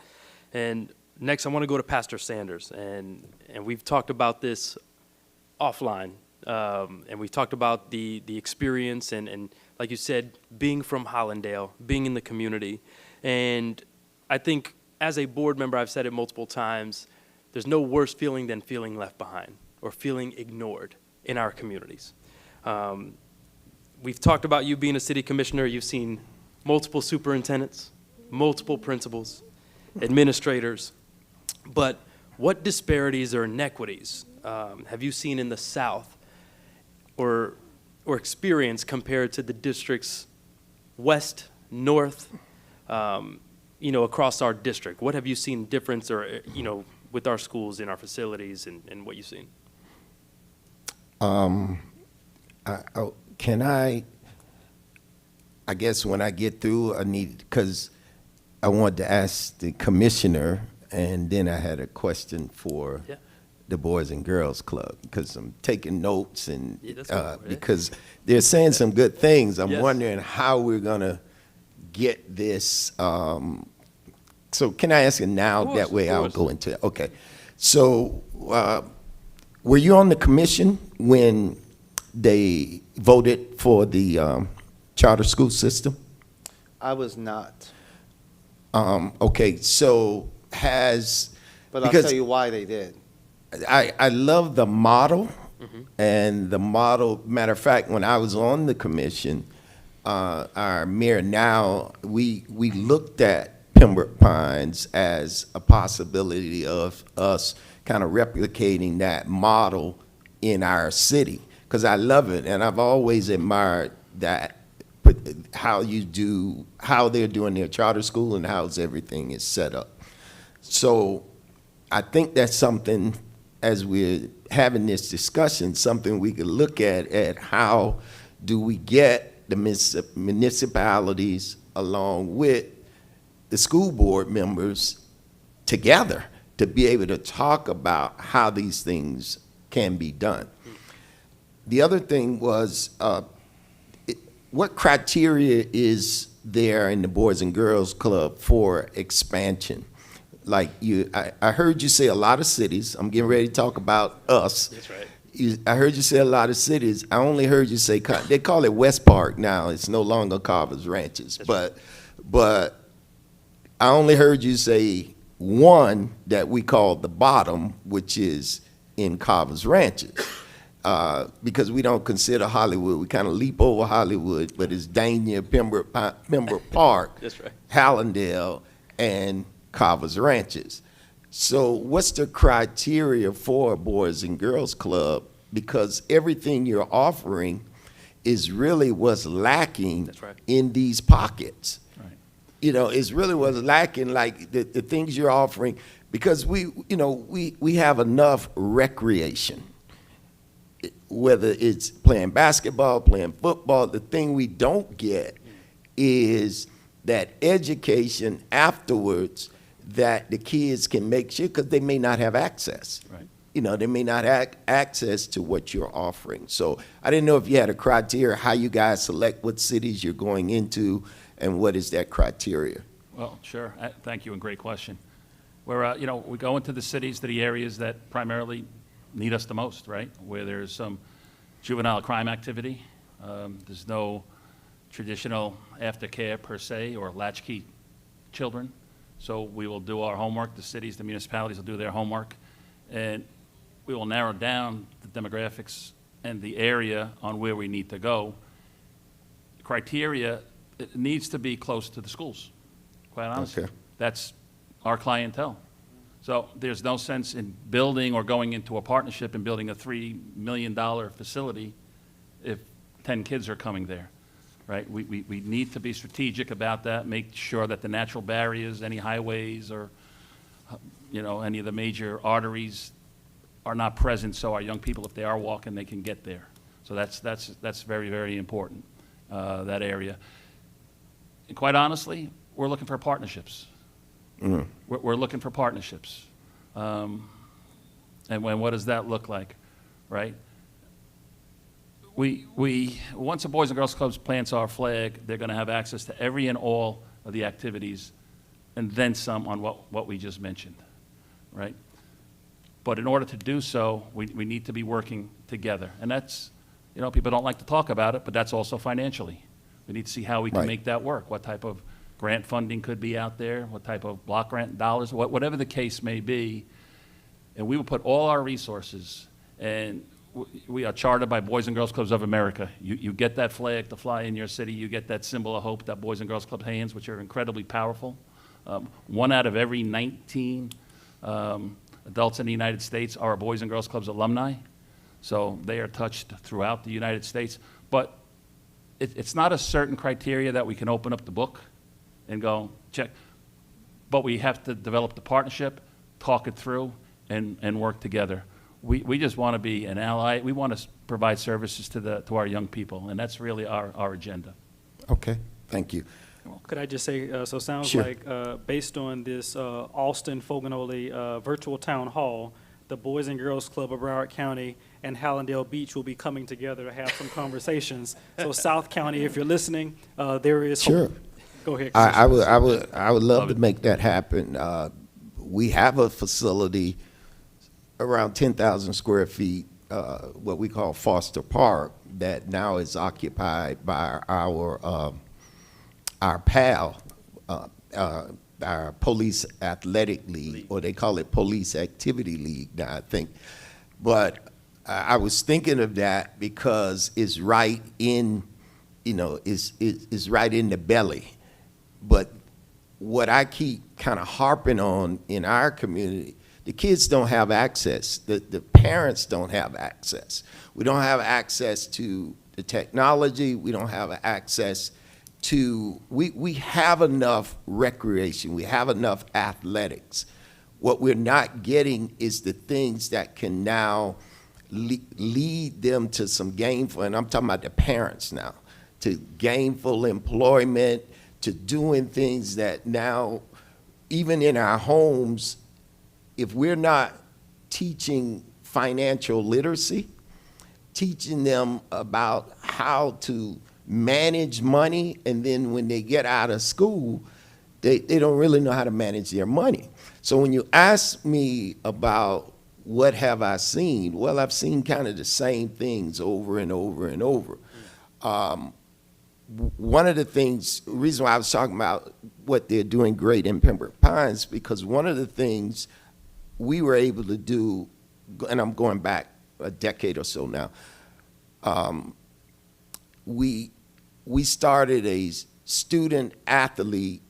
And next, I want to go to Pastor Sanders. And we've talked about this offline, and we've talked about the experience and, like you said, being from Hollandale, being in the community. And I think as a board member, I've said it multiple times, there's no worse feeling than feeling left behind or feeling ignored in our communities. We've talked about you being a city commissioner. You've seen multiple superintendents, multiple principals, administrators. But what disparities or inequities have you seen in the South or experienced compared to the districts west, north, across our district? What have you seen difference or, with our schools and our facilities and what you've seen? I guess when I get through, I need, because I wanted to ask the commissioner, and then I had a question for the Boys and Girls Club, because I'm taking notes, and because they're saying some good things. I'm wondering how we're going to get this. So can I ask you now? That way I'll go into it. Okay. So were you on the commission when they voted for the charter school system? I was not. Okay, so But I'll tell you why they did. I love the model, and the model, matter of fact, when I was on the commission, our mayor now, we looked at Pembroke Pines as a possibility of us kind of replicating that model in our city, because I love it, and I've always admired that, how they're doing their charter school and how everything is set up. So I think that's something, as we're having this discussion, something we could look at how do we get the municipalities along with the school board members together to be able to talk about how these things can be done. The other thing was, what criteria is there in the Boys and Girls Club for expansion? Like I heard you say a lot of cities. I'm getting ready to talk about us. That's right. I heard you say a lot of cities. I only heard you say, they call it West Park now. It's no longer Carver's Ranches. But I only heard you say one that we call the bottom, which is in Carver's Ranches. Because we don't consider Hollywood. We kind of leap over Hollywood, but it's Dania, Pembroke Park, That's right. Hallandale, and Carver's Ranches. So what's the criteria for a Boys and Girls Club? Because everything you're offering is really what's lacking That's right. in these pockets. Right. It's really what's lacking, like the things you're offering, because we have enough recreation, whether it's playing basketball, playing football. The thing we don't get is that education afterwards that the kids can make sure, because they may not have access. Right. They may not have access to what you're offering. So I didn't know if you had a criteria, how you guys select what cities you're going into, and what is that criteria? Well, sure. Thank you, and great question. Where, we go into the cities, to the areas that primarily need us the most, right? Where there's some juvenile crime activity. There's no traditional aftercare per se or latchkey children. So we will do our homework. The cities, the municipalities will do their homework. And we will narrow down the demographics and the area on where we need to go. Criteria, it needs to be close to the schools, quite honestly. Okay. That's our clientele. So there's no sense in building or going into a partnership and building a $3 million facility if 10 kids are coming there, right? We need to be strategic about that, make sure that the natural barriers, any highways or, any of the major arteries are not present, so our young people, if they are walking, they can get there. So that's very, very important, that area. And quite honestly, we're looking for partnerships. Mm. We're looking for partnerships. And what does that look like, right? Once a Boys and Girls Club plants our flag, they're going to have access to every and all of the activities and then some on what we just mentioned, right? But in order to do so, we need to be working together. And that's, people don't like to talk about it, but that's also financially. We need to see how we can Right. make that work, what type of grant funding could be out there, what type of block grant dollars, whatever the case may be. And we will put all our resources, and we are chartered by Boys and Girls Clubs of America. You get that flag to fly in your city, you get that symbol of hope that Boys and Girls Club hands, which are incredibly powerful. 1 out of every 19 adults in the United States are Boys and Girls Clubs alumni. So they are touched throughout the United States. But it's not a certain criteria that we can open up the book and go, check. But we have to develop the partnership, talk it through, and work together. We just want to be an ally. We want to provide services to our young people, and that's really our agenda. Okay, thank you. Could I just say, so it sounds Sure. like, based on this Austin Foganoli virtual town hall, the Boys and Girls Club of Broward County and Hallandale Beach will be coming together to have some conversations. So South County, if you're listening, there is Sure. hope. Go ahead. I Commissioner. would love Love to it. make that happen. We have a facility around 10,000 square feet, what we call Foster Park, that now is occupied by our PAL, our Police Athletic League, or they call it Police Activity League now, I think. But I was thinking of that because it's right in, it's right in the belly. But what I keep kind of harping on in our community, the kids don't have access. The parents don't have access. We don't have access to the technology. We don't have access to, we have enough recreation. We have enough athletics. What we're not getting is the things that can now lead them to some gainful, and I'm talking about the parents now, to gainful employment, to doing things that now, even in our homes, if we're not teaching financial literacy, teaching them about how to manage money, and then when they get out of school, they don't really know how to manage their money. So when you ask me about what have I seen, well, I've seen kind of the same things over and over and over. One of the things, the reason why I was talking about what they're doing great in Pembroke Pines, because one of the things we were able to do, and I'm going back a decade or so now, we started a student athlete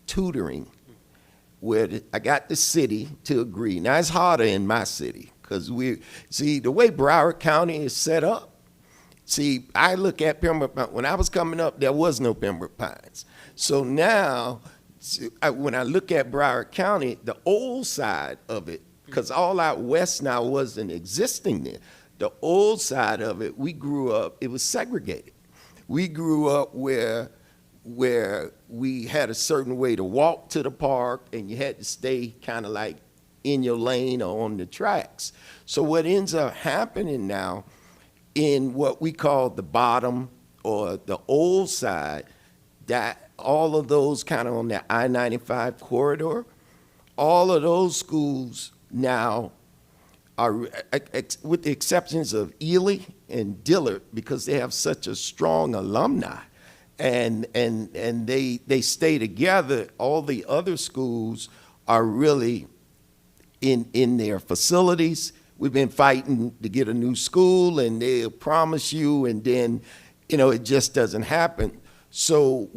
tutoring, where I got the city to agree. Now, it's harder in my city because the way Broward County is set up, see, I look at Pembroke Pines. When I was coming up, there was no Pembroke Pines. So now, when I look at Broward County, the old side of it, because all out west now wasn't existing there, the old side of it, we grew up, it was segregated. We grew up where we had a certain way to walk to the park, and you had to stay kind of like in your lane or on the tracks. So what ends up happening now in what we call the bottom or the old side, that all of those kind of on the I-95 corridor, all of those schools now are, with the exceptions of Ely and Dillard, because they have such a strong alumni, and they stay together. All the other schools are really in their facilities. We've been fighting to get a new school, and they'll promise you, and then, it just doesn't happen. So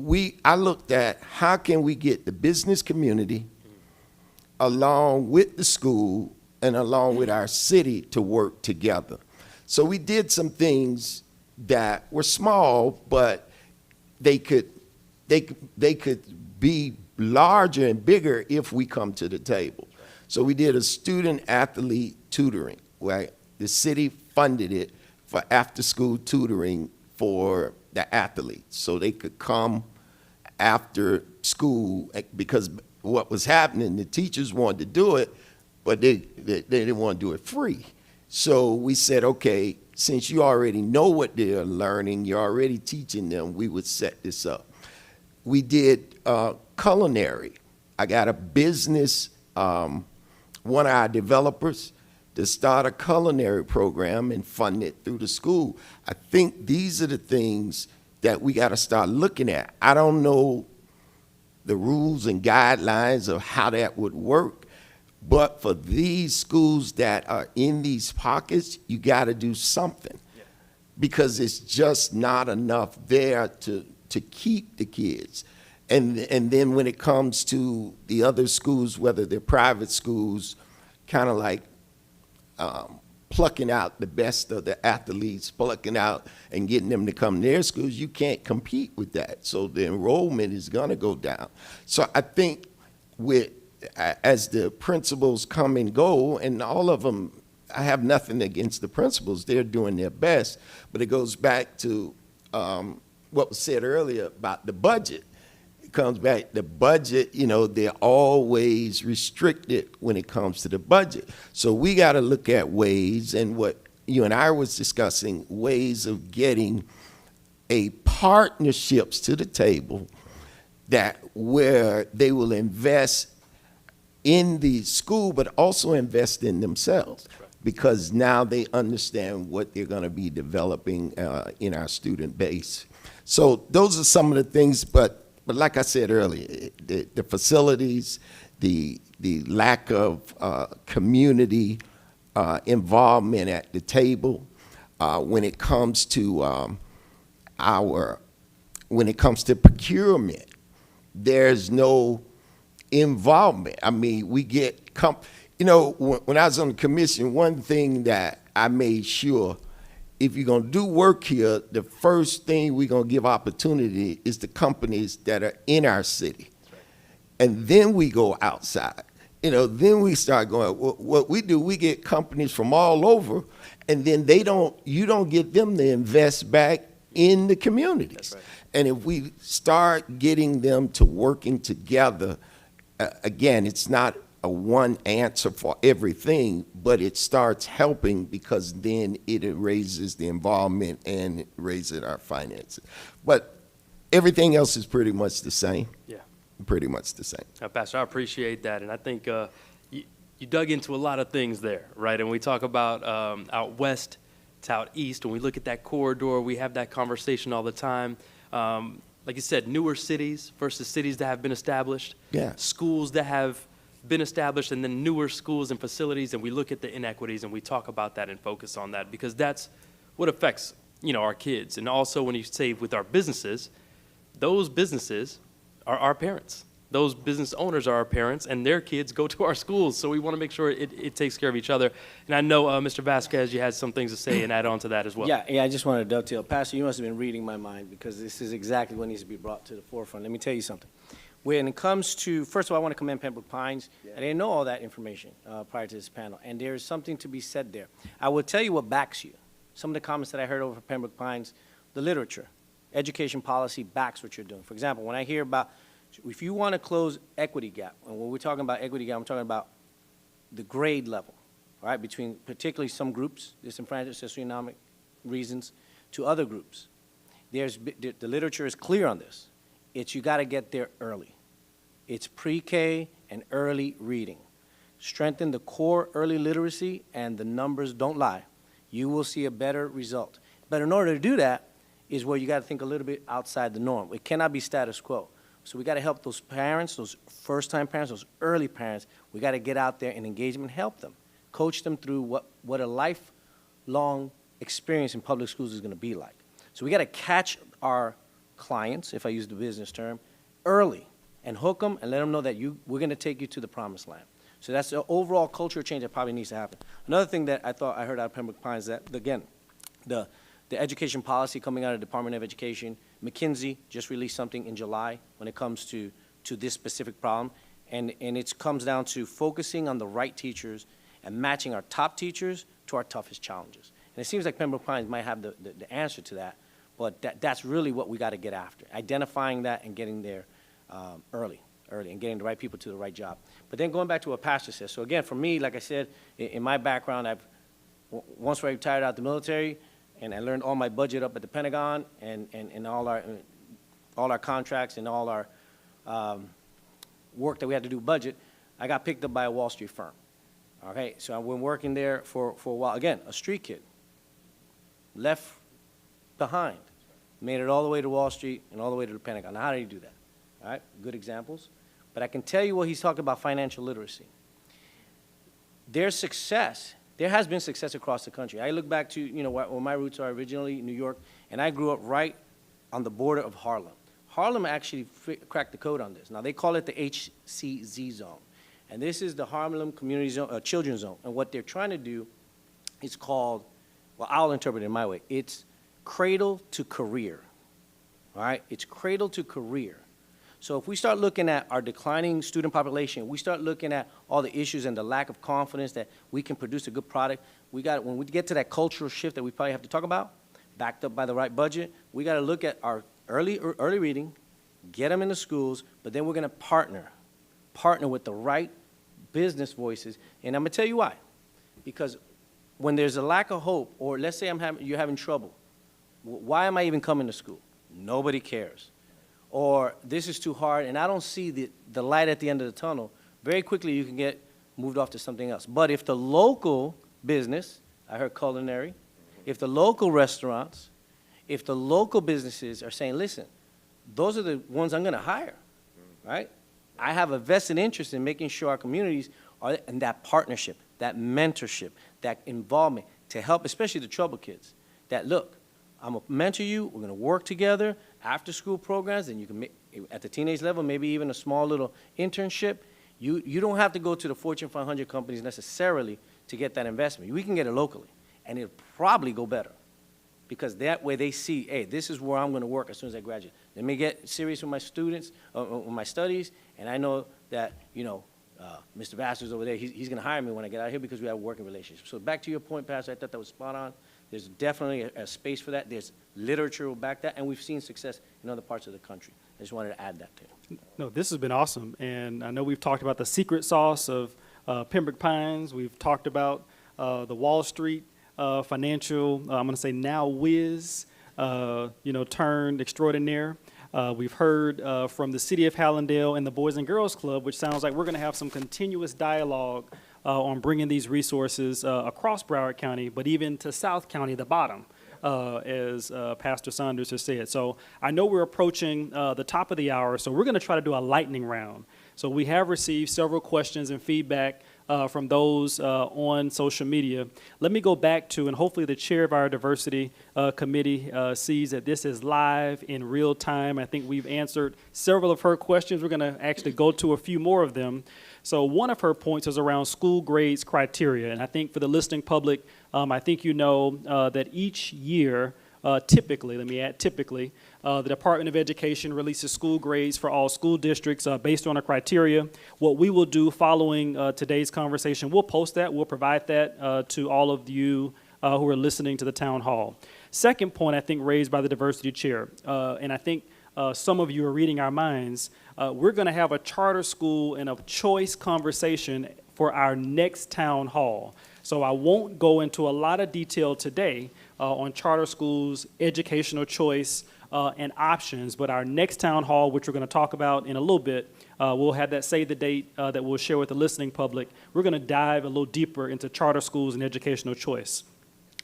I looked at how can we get the business community along with the school and along with our city to work together. So we did some things that were small, but they could be larger and bigger if we come to the table. So we did a student athlete tutoring, right? The city funded it for after-school tutoring for the athletes, so they could come after school, because what was happening, the teachers wanted to do it, but they didn't want to do it free. So we said, okay, since you already know what they're learning, you're already teaching them, we would set this up. We did culinary. I got a business, one of our developers, to start a culinary program and fund it through the school. I think these are the things that we got to start looking at. I don't know the rules and guidelines of how that would work, but for these schools that are in these pockets, you got to do something, because it's just not enough there to keep the kids. And then when it comes to the other schools, whether they're private schools, kind of like plucking out the best of the athletes, plucking out and getting them to come to their schools, you can't compete with that. So the enrollment is going to go down. So I think as the principals come and go, and all of them, I have nothing against the principals, they're doing their best, but it goes back to what was said earlier about the budget. Comes back, the budget, they're always restricted when it comes to the budget. So we got to look at ways, and what you and I was discussing, ways of getting partnerships to the table where they will invest in the school, but also invest in themselves, because now they understand what they're going to be developing in our student base. So those are some of the things, but like I said earlier, the facilities, the lack of community involvement at the table, when it comes to procurement, there's no involvement. I mean, we get when I was on the commission, one thing that I made sure, if you're going to do work here, the first thing we're going to give opportunity is the companies that are in our city. And then we go outside. Then we start going, what we do, we get companies from all over, and then you don't get them to invest back in the communities. Right. And if we start getting them to working together, again, it's not a one answer for everything, but it starts helping, because then it raises the involvement and it raises our finances. But everything else is pretty much the same. Yeah. Pretty much the same. Pastor, I appreciate that. And I think you dug into a lot of things there, right? And we talk about out west to out east. When we look at that corridor, we have that conversation all the time. Like you said, newer cities versus cities that have been established. Yeah. Schools that have been established, and then newer schools and facilities, and we look at the inequities and we talk about that and focus on that, because that's what affects our kids. And also, when you say with our businesses, those businesses are our parents, those business owners are our parents, and their kids go to our schools. So we want to make sure it takes care of each other. And I know, Mr. Vasquez, you had some things to say and add on to that as well. Yeah, I just wanted to dovetail. Pastor, you must have been reading my mind, because this is exactly what needs to be brought to the forefront. Let me tell you something. When it comes to, first of all, I want to commend Pembroke Pines. I didn't know all that information prior to this panel, and there's something to be said there. I will tell you what backs you. Some of the comments that I heard over Pembroke Pines, the literature, education policy backs what you're doing. For example, when I hear about, if you want to close equity gap, and when we're talking about equity gap, I'm talking about the grade level, all right, between particularly some groups, disenfranchised socioeconomic reasons, to other groups. The literature is clear on this. It's you got to get there early. It's pre-K and early reading. Strengthen the core early literacy, and the numbers don't lie. You will see a better result. But in order to do that is where you got to think a little bit outside the norm. It cannot be status quo. So we got to help those parents, those first-time parents, those early parents. We got to get out there and engage them and help them, coach them through what a lifelong experience in public schools is going to be like. So we got to catch our clients, if I use the business term, early, and hook them and let them know that we're going to take you to the promised land. So that's the overall cultural change that probably needs to happen. Another thing that I thought I heard out of Pembroke Pines is that, again, the education policy coming out of the Department of Education, McKinsey just released something in July when it comes to this specific problem, and it comes down to focusing on the right teachers and matching our top teachers to our toughest challenges. And it seems like Pembroke Pines might have the answer to that, but that's really what we got to get after, identifying that and getting there early, and getting the right people to the right job. But then going back to what Pastor says, so again, for me, like I said, in my background, once I retired out of the military, and I learned all my budget up at the Pentagon, and all our contracts and all our work that we had to do budget, I got picked up by a Wall Street firm. Okay, so I've been working there for a while. Again, a street kid, left behind, made it all the way to Wall Street and all the way to the Pentagon. Now, how did he do that? All right, good examples. But I can tell you what he's talking about, financial literacy. There's success. There has been success across the country. I look back to, where my roots are originally, New York, and I grew up right on the border of Harlem. Harlem actually cracked the code on this. Now, they call it the HCZ zone. And this is the Harlem Community Zone, Children's Zone. And what they're trying to do is called, well, I'll interpret it in my way. It's cradle to career, all right? It's cradle to career. So if we start looking at our declining student population, we start looking at all the issues and the lack of confidence that we can produce a good product, when we get to that cultural shift that we probably have to talk about, backed up by the right budget, we got to look at our early reading, get them in the schools, but then we're going to partner with the right business voices. And I'm going to tell you why. Because when there's a lack of hope, or let's say you're having trouble, why am I even coming to school? Nobody cares. Or this is too hard, and I don't see the light at the end of the tunnel, very quickly you can get moved off to something else. But if the local business, I heard culinary, if the local restaurants, if the local businesses are saying, listen, those are the ones I'm going to hire, right? I have a vested interest in making sure our communities are in that partnership, that mentorship, that involvement to help, especially the troubled kids, that look, I'm going to mentor you, we're going to work together, after-school programs, and you can make, at the teenage level, maybe even a small little internship. You don't have to go to the Fortune 500 companies necessarily to get that investment. We can get it locally, and it'll probably go better because that way they see, hey, this is where I'm going to work as soon as I graduate. Let me get serious with my students, with my studies, and I know that, Mr. Vasquez over there, he's going to hire me when I get out here because we have a working relationship. So back to your point, Pastor, I thought that was spot on. There's definitely a space for that. There's literature will back that, and we've seen success in other parts of the country. I just wanted to add that too. No, this has been awesome, and I know we've talked about the secret sauce of Pembroke Pines. We've talked about the Wall Street financial, I'm going to say now whiz, turned extraordinaire. We've heard from the City of Hallandale and the Boys and Girls Club, which sounds like we're going to have some continuous dialogue on bringing these resources across Broward County, but even to South County, the bottom, as Pastor Saunders has said. So I know we're approaching the top of the hour, so we're going to try to do a lightning round. So we have received several questions and feedback from those on social media. Let me go back to, and hopefully the chair of our diversity committee sees that this is live in real time. I think we've answered several of her questions. We're going to actually go to a few more of them. So one of her points is around school grades criteria. And I think for the listening public, I think you know that each year, typically, let me add typically, the Department of Education releases school grades for all school districts based on a criteria. What we will do following today's conversation, we'll post that, we'll provide that to all of you who are listening to the town hall. Second point, I think, raised by the diversity chair, and I think some of you are reading our minds, we're going to have a charter school and a choice conversation for our next town hall. So I won't go into a lot of detail today on charter schools, educational choice, and options, but our next town hall, which we're going to talk about in a little bit, we'll have that save the date that we'll share with the listening public. We're going to dive a little deeper into charter schools and educational choice.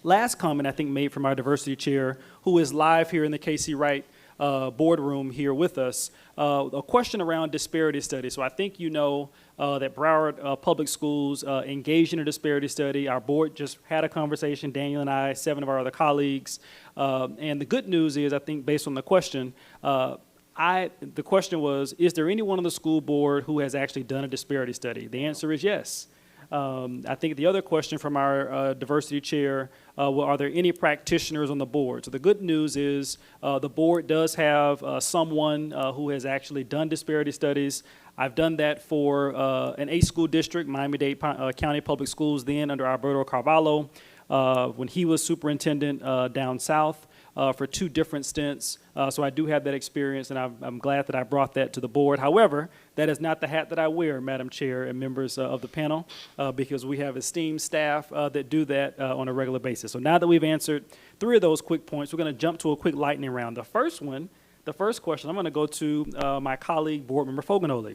Last comment, I think, made from our diversity chair, who is live here in the Casey Wright boardroom here with us, a question around disparity study. So I think you know that Broward Public Schools engaged in a disparity study. Our board just had a conversation, Daniel and I, 7 of our other colleagues. And the good news is, I think based on the question, the question was, is there anyone on the school board who has actually done a disparity study? The answer is yes. I think the other question from our diversity chair, well, are there any practitioners on the board? So the good news is the board does have someone who has actually done disparity studies. I've done that for an 8-school district, Miami-Dade County Public Schools, then under Alberto Carvalho, when he was superintendent down south. For 2 different stints. So I do have that experience, and I'm glad that I brought that to the board. However, that is not the hat that I wear, Madam Chair and members of the panel, because we have esteemed staff that do that on a regular basis. So now that we've answered 3 of those quick points, we're going to jump to a quick lightning round. The first question, I'm going to go to my colleague, Board Member Foganoli.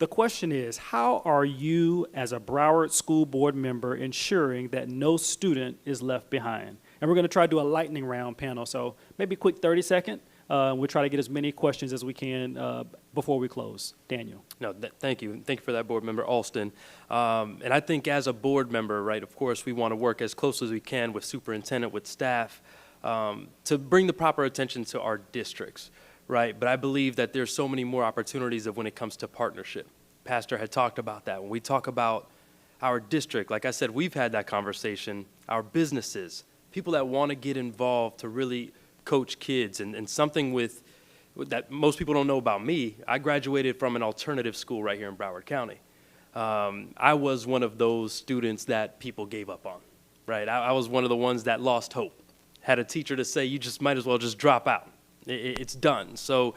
The question is, how are you as a Broward School Board member ensuring that no student is left behind? And we're going to try to do a lightning round panel, so maybe a quick 30-second. We'll try to get as many questions as we can before we close. Daniel. No, thank you. Thank you for that, Board Member Alston. And I think as a board member, right, of course, we want to work as close as we can with superintendent, with staff, to bring the proper attention to our districts, right? But I believe that there's so many more opportunities of when it comes to partnership. Pastor had talked about that. When we talk about our district, like I said, we've had that conversation, our businesses, people that want to get involved to really coach kids, and something with that most people don't know about me. I graduated from an alternative school right here in Broward County. I was one of those students that people gave up on, right? I was one of the ones that lost hope. Had a teacher to say, you just might as well just drop out. It's done. So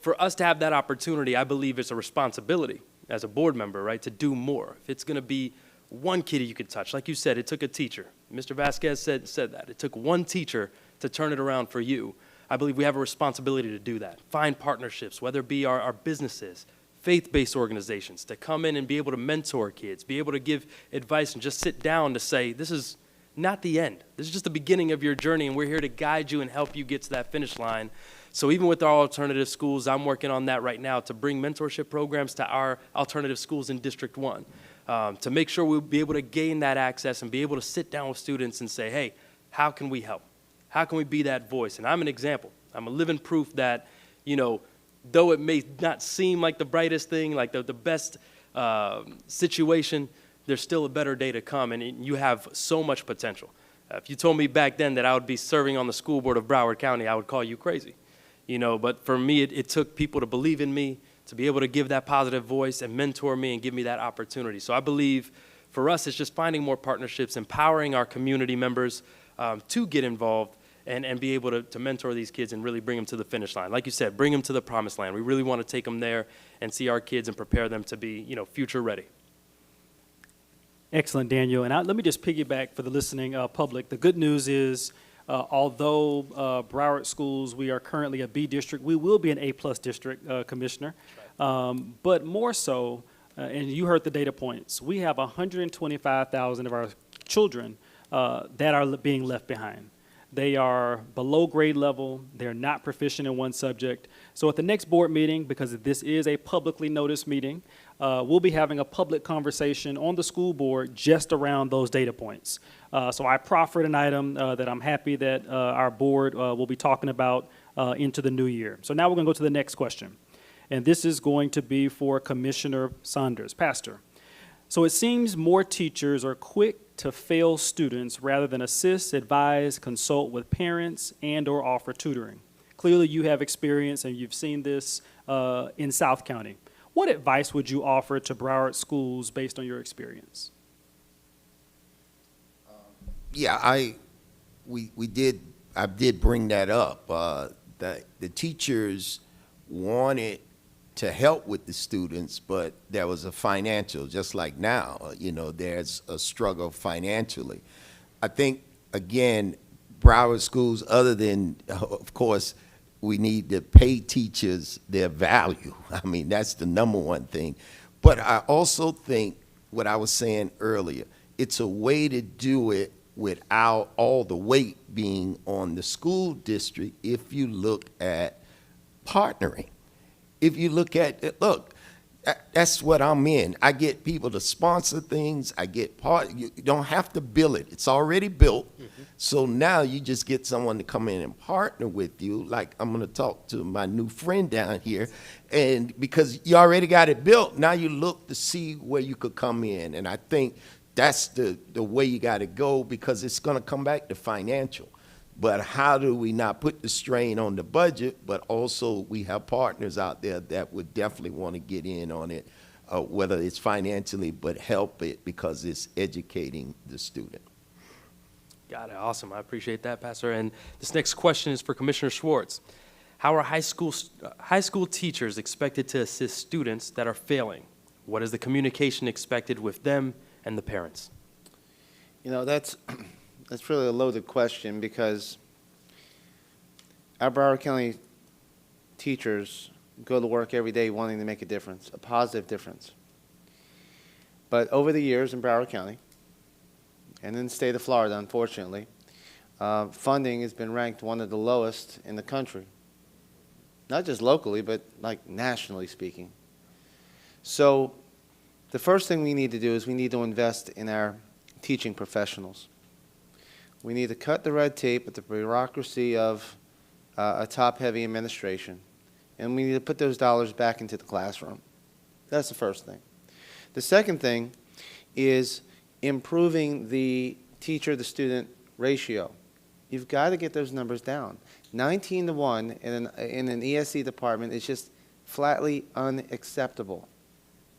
for us to have that opportunity, I believe it's a responsibility as a board member, right, to do more. If it's going to be one kid you could touch, like you said, it took a teacher. Mr. Vasquez said that. It took one teacher to turn it around for you. I believe we have a responsibility to do that. Find partnerships, whether it be our businesses, faith-based organizations, to come in and be able to mentor kids, be able to give advice and just sit down to say, this is not the end. This is just the beginning of your journey, and we're here to guide you and help you get to that finish line. So even with our alternative schools, I'm working on that right now to bring mentorship programs to our alternative schools in District 1, to make sure we'll be able to gain that access and be able to sit down with students and say, hey, how can we help? How can we be that voice? And I'm an example. I'm a living proof that, you know, though it may not seem like the brightest thing, like the best situation, there's still a better day to come, and you have so much potential. If you told me back then that I would be serving on the school board of Broward County, I would call you crazy. You know, but for me, it took people to believe in me, to be able to give that positive voice and mentor me and give me that opportunity. So I believe for us, it's just finding more partnerships, empowering our community members to get involved and be able to mentor these kids and really bring them to the finish line. Like you said, bring them to the promised land. We really want to take them there and see our kids and prepare them to be, you know, future ready. Excellent, Daniel. And let me just piggyback for the listening public. The good news is, although Broward Schools, we are currently a B district, we will be an A+ district, Commissioner. But more so, and you heard the data points, we have 125,000 of our children that are being left behind. They are below grade level. They're not proficient in one subject. So at the next board meeting, because this is a publicly noticed meeting, we'll be having a public conversation on the school board just around those data points. So I proffered an item that I'm happy that our board will be talking about into the new year. So now we're going to go to the next question. And this is going to be for Commissioner Saunders. Pastor, so it seems more teachers are quick to fail students rather than assist, advise, consult with parents, and or offer tutoring. Clearly you have experience and you've seen this in South County. What advice would you offer to Broward schools based on your experience? Yeah, I did bring that up. The teachers wanted to help with the students, but there was a financial, just like now, there's a struggle financially. I think, again, Broward schools, other than, of course, we need to pay teachers their value. I mean, that's the number one thing. But I also think, what I was saying earlier, it's a way to do it without all the weight being on the school district if you look at partnering. If you look at it, that's what I'm in. I get people to sponsor things. I get you don't have to build it. It's already built. Mm-hmm. So now you just get someone to come in and partner with you. Like, I'm going to talk to my new friend down here. And because you already got it built, now you look to see where you could come in. And I think that's the way you got to go, because it's going to come back to financial. But how do we not put the strain on the budget, but also we have partners out there that would definitely want to get in on it, whether it's financially, but help it because it's educating the student. Got it. Awesome. I appreciate that, Pastor. And this next question is for Commissioner Schwartz. How are high school teachers expected to assist students that are failing? What is the communication expected with them and the parents? That's really a loaded question, because our Broward County teachers go to work every day wanting to make a difference, a positive difference. But over the years in Broward County, and in the state of Florida, unfortunately, funding has been ranked one of the lowest in the country. Not just locally, but like nationally speaking. So the first thing we need to do is we need to invest in our teaching professionals. We need to cut the red tape with the bureaucracy of a top-heavy administration, and we need to put those dollars back into the classroom. That's the first thing. The second thing is improving the teacher-to-student ratio. You've got to get those numbers down. 19-to-1 in an ESE department is just flatly unacceptable.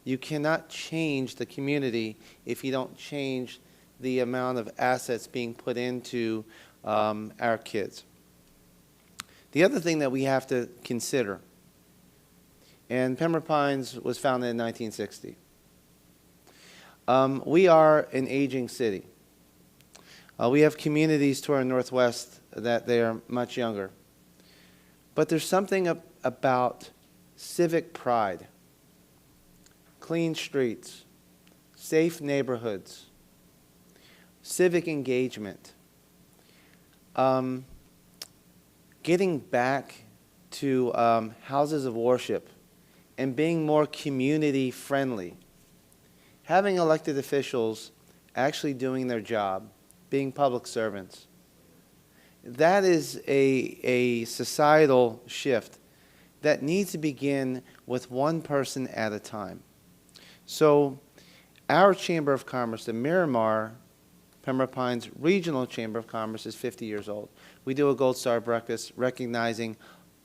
You cannot change the community if you don't change the amount of assets being put into our kids. The other thing that we have to consider, and Pembroke Pines was founded in 1960. We are an aging city. We have communities to our northwest that they are much younger. But there's something about civic pride, clean streets, safe neighborhoods, civic engagement, getting back to houses of worship and being more community friendly, having elected officials actually doing their job, being public servants. That is a societal shift that needs to begin with one person at a time. So our Chamber of Commerce, the Miramar Pembroke Pines Regional Chamber of Commerce, is 50 years old. We do a Gold Star breakfast recognizing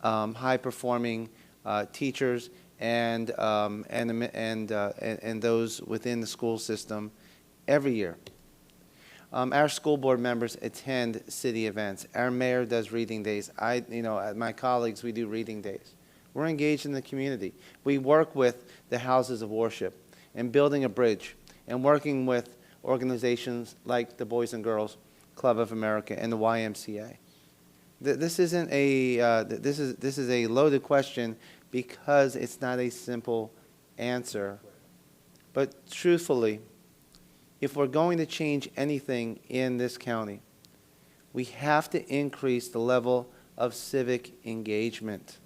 high-performing teachers and those within the school system every year. Our school board members attend city events. Our mayor does reading days. My colleagues, we do reading days. We're engaged in the community. We work with the houses of worship and building a bridge and working with organizations like the Boys and Girls Club of America and the YMCA. This isn't a this is a loaded question because it's not a simple answer. But truthfully, if we're going to change anything in this county, we have to increase the level of civic engagement.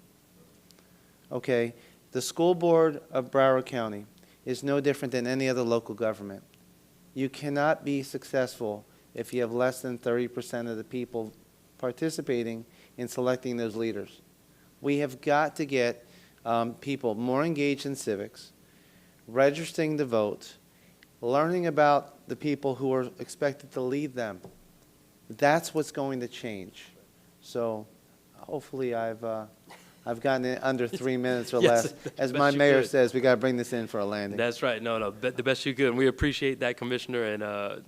Okay, the school board of Broward County is no different than any other local government. You cannot be successful if you have less than 30% of the people participating in selecting those leaders. We have got to get people more engaged in civics, registering to vote, learning about the people who are expected to lead them. That's what's going to change. So hopefully I've gotten it under 3 minutes or Yes, less. the As best my you mayor could. says, we got to bring this in for a landing. That's right. No, the best you could. And we appreciate that, Commissioner. And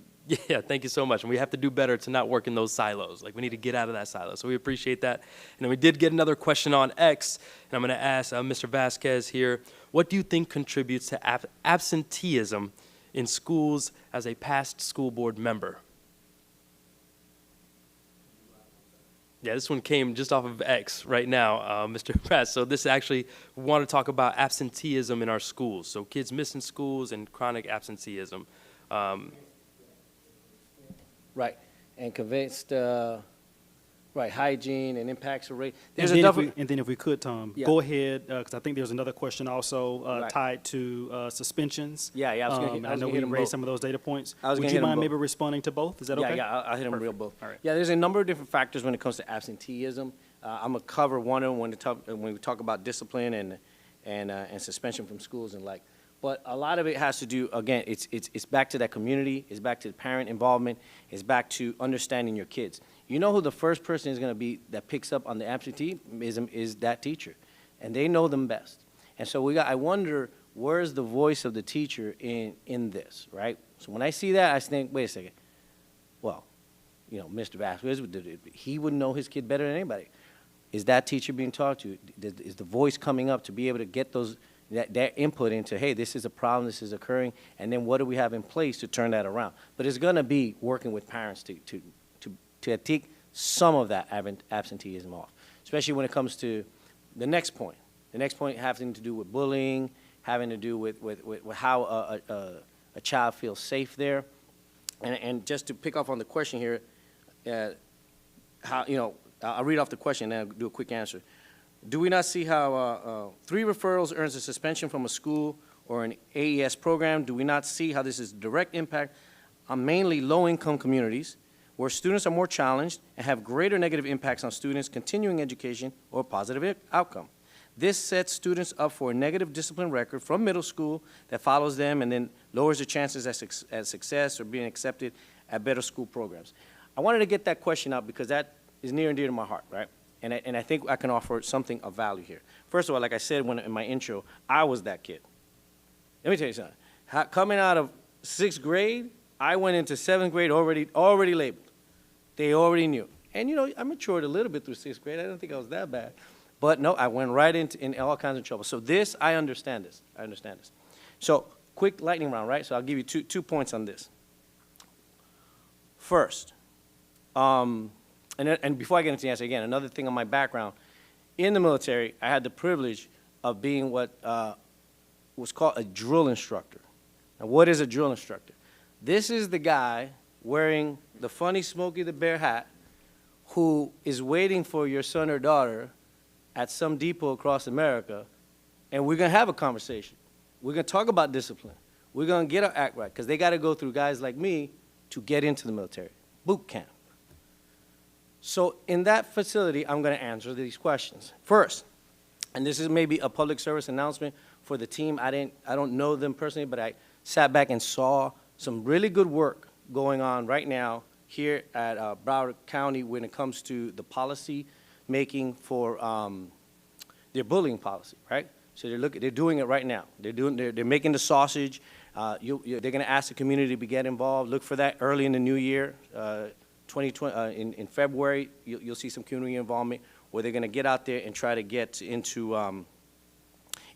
yeah, thank you so much. And we have to do better to not work in those silos. Like, we need to get out of that silo. So we appreciate that. And then we did get another question on X. And I'm going to ask Mr. Vasquez here, what do you think contributes to absenteeism in schools as a past school board member? Yeah, this one came just off of X right now, Mr. Pratt. So this actually, we want to talk about absenteeism in our schools. So kids missing schools and chronic absenteeism. Right, and convinced, right, hygiene and impacts of rate. And There's then, enough. if we could, Tom, Yeah. go ahead, because I think there's another question also Right. tied to suspensions. Yeah, I was gonna And hit- I I was know gonna we hit 'em raised both. some of those data points. I was Would gonna you hit 'em mind both. maybe responding to both? Is that okay? Yeah, I'll hit them real both. All right. Yeah, there's a number of different factors when it comes to absenteeism. I'm gonna cover one of them when we talk about discipline and suspension from schools and like. But a lot of it has to do, again, it's back to that community, it's back to the parent involvement, it's back to understanding your kids. You know who the first person is gonna be that picks up on the absenteeism is that teacher, and they know them best. And so I wonder, where's the voice of the teacher in this, right? So when I see that, I think, wait a second, well, you know, Mr. Vasquez, he would know his kid better than anybody. Is that teacher being talked to? Is the voice coming up to be able to get that input into, hey, this is a problem, this is occurring, and then what do we have in place to turn that around? But it's going to be working with parents to take some of that absenteeism off, especially when it comes to the next point. The next point having to do with bullying, having to do with how a child feels safe there. And just to pick up on the question here, how, you know, I'll read off the question and I'll do a quick answer. Do we not see how 3 referrals earns a suspension from a school or an AES program? Do we not see how this is a direct impact on mainly low-income communities where students are more challenged and have greater negative impacts on students' continuing education or positive outcome? This sets students up for a negative discipline record from middle school that follows them and then lowers their chances at success or being accepted at better school programs. I wanted to get that question out because that is near and dear to my heart, right? And I think I can offer something of value here. First of all, like I said in my intro, I was that kid. Let me tell you something. Coming out of 6th grade, I went into 7th grade already labeled. They already knew. And, you know, I matured a little bit through 6th grade. I don't think I was that bad. But, no, I went right in all kinds of trouble. So this, I understand this. I understand this. So quick lightning round, right? So I'll give you two points on this. First, and before I get into the answer, again, another thing on my background, in the military, I had the privilege of being what was called a drill instructor. Now, what is a drill instructor? This is the guy wearing the funny Smokey the Bear hat who is waiting for your son or daughter at some depot across America, and we're going to have a conversation. We're going to talk about discipline. We're going to get our act right, because they got to go through guys like me to get into the military. Boot camp. So in that facility, I'm going to answer these questions. First, and this is maybe a public service announcement for the team. I don't know them personally, but I sat back and saw some really good work going on right now here at Broward County when it comes to the policy making for their bullying policy, right? So they're doing it right now. They're making the sausage. They're going to ask the community to get involved. Look for that early in the new year. 2020, in February, you'll see some community involvement where they're going to get out there and try to get into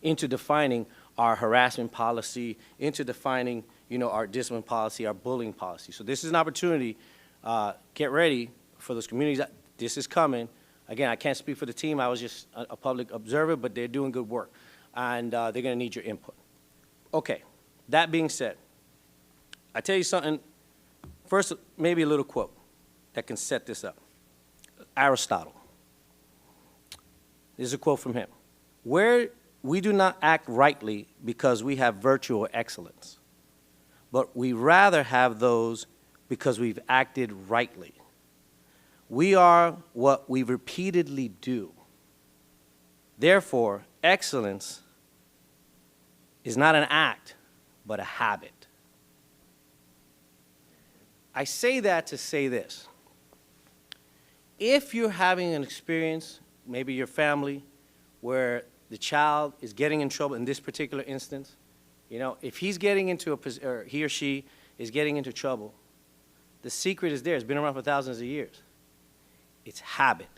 defining our harassment policy, into defining, you know, our discipline policy, our bullying policy. So this is an opportunity. Get ready for those communities. This is coming. Again, I can't speak for the team. I was just a public observer, but they're doing good work, and they're going to need your input. Okay. That being said, I tell you something. First, maybe a little quote that can set this up. Aristotle. This is a quote from him. Where we do not act rightly because we have virtual excellence, but we rather have those because we've acted rightly. We are what we repeatedly do. Therefore, excellence is not an act, but a habit. I say that to say this. If you're having an experience, maybe your family, where the child is getting in trouble in this particular instance, you know, if he's getting into or he or she is getting into trouble, the secret is there. It's been around for thousands of years. It's habit.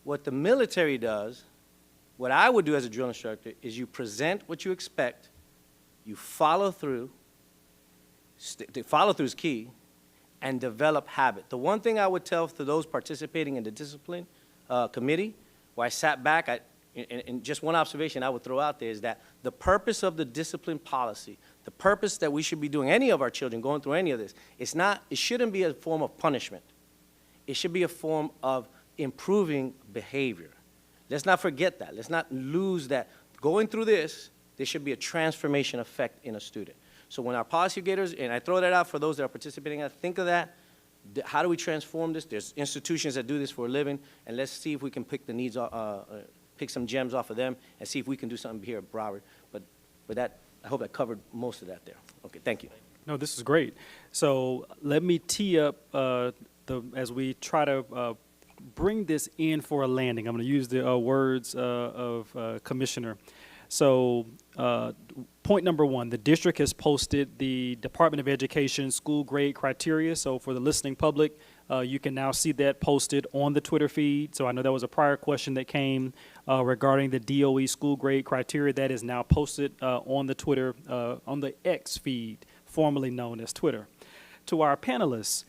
What the military does, what I would do as a drill instructor, is you present what you expect, you follow through, follow through is key, and develop habit. The one thing I would tell to those participating in the discipline committee, where I sat back, and just one observation I would throw out there is that the purpose of the discipline policy, the purpose that we should be doing, any of our children going through any of this, it shouldn't be a form of punishment. It should be a form of improving behavior. Let's not forget that. Let's not lose that. Going through this, there should be a transformation effect in a student. So when our policy gators, and I throw that out for those that are participating, think of that. How do we transform this? There's institutions that do this for a living, and let's see if we can pick the needs, pick some gems off of them, and see if we can do something here at Broward. But that, I hope I covered most of that there. Okay, thank you. No, this is great. So let me tee up as we try to bring this in for a landing. I'm going to use the words of Commissioner. So point number one, the district has posted the Department of Education school grade criteria. So for the listening public, you can now see that posted on the Twitter feed. So I know there was a prior question that came regarding the DOE school grade criteria. That is now posted on the Twitter, on the X feed, formerly known as Twitter. To our panelists,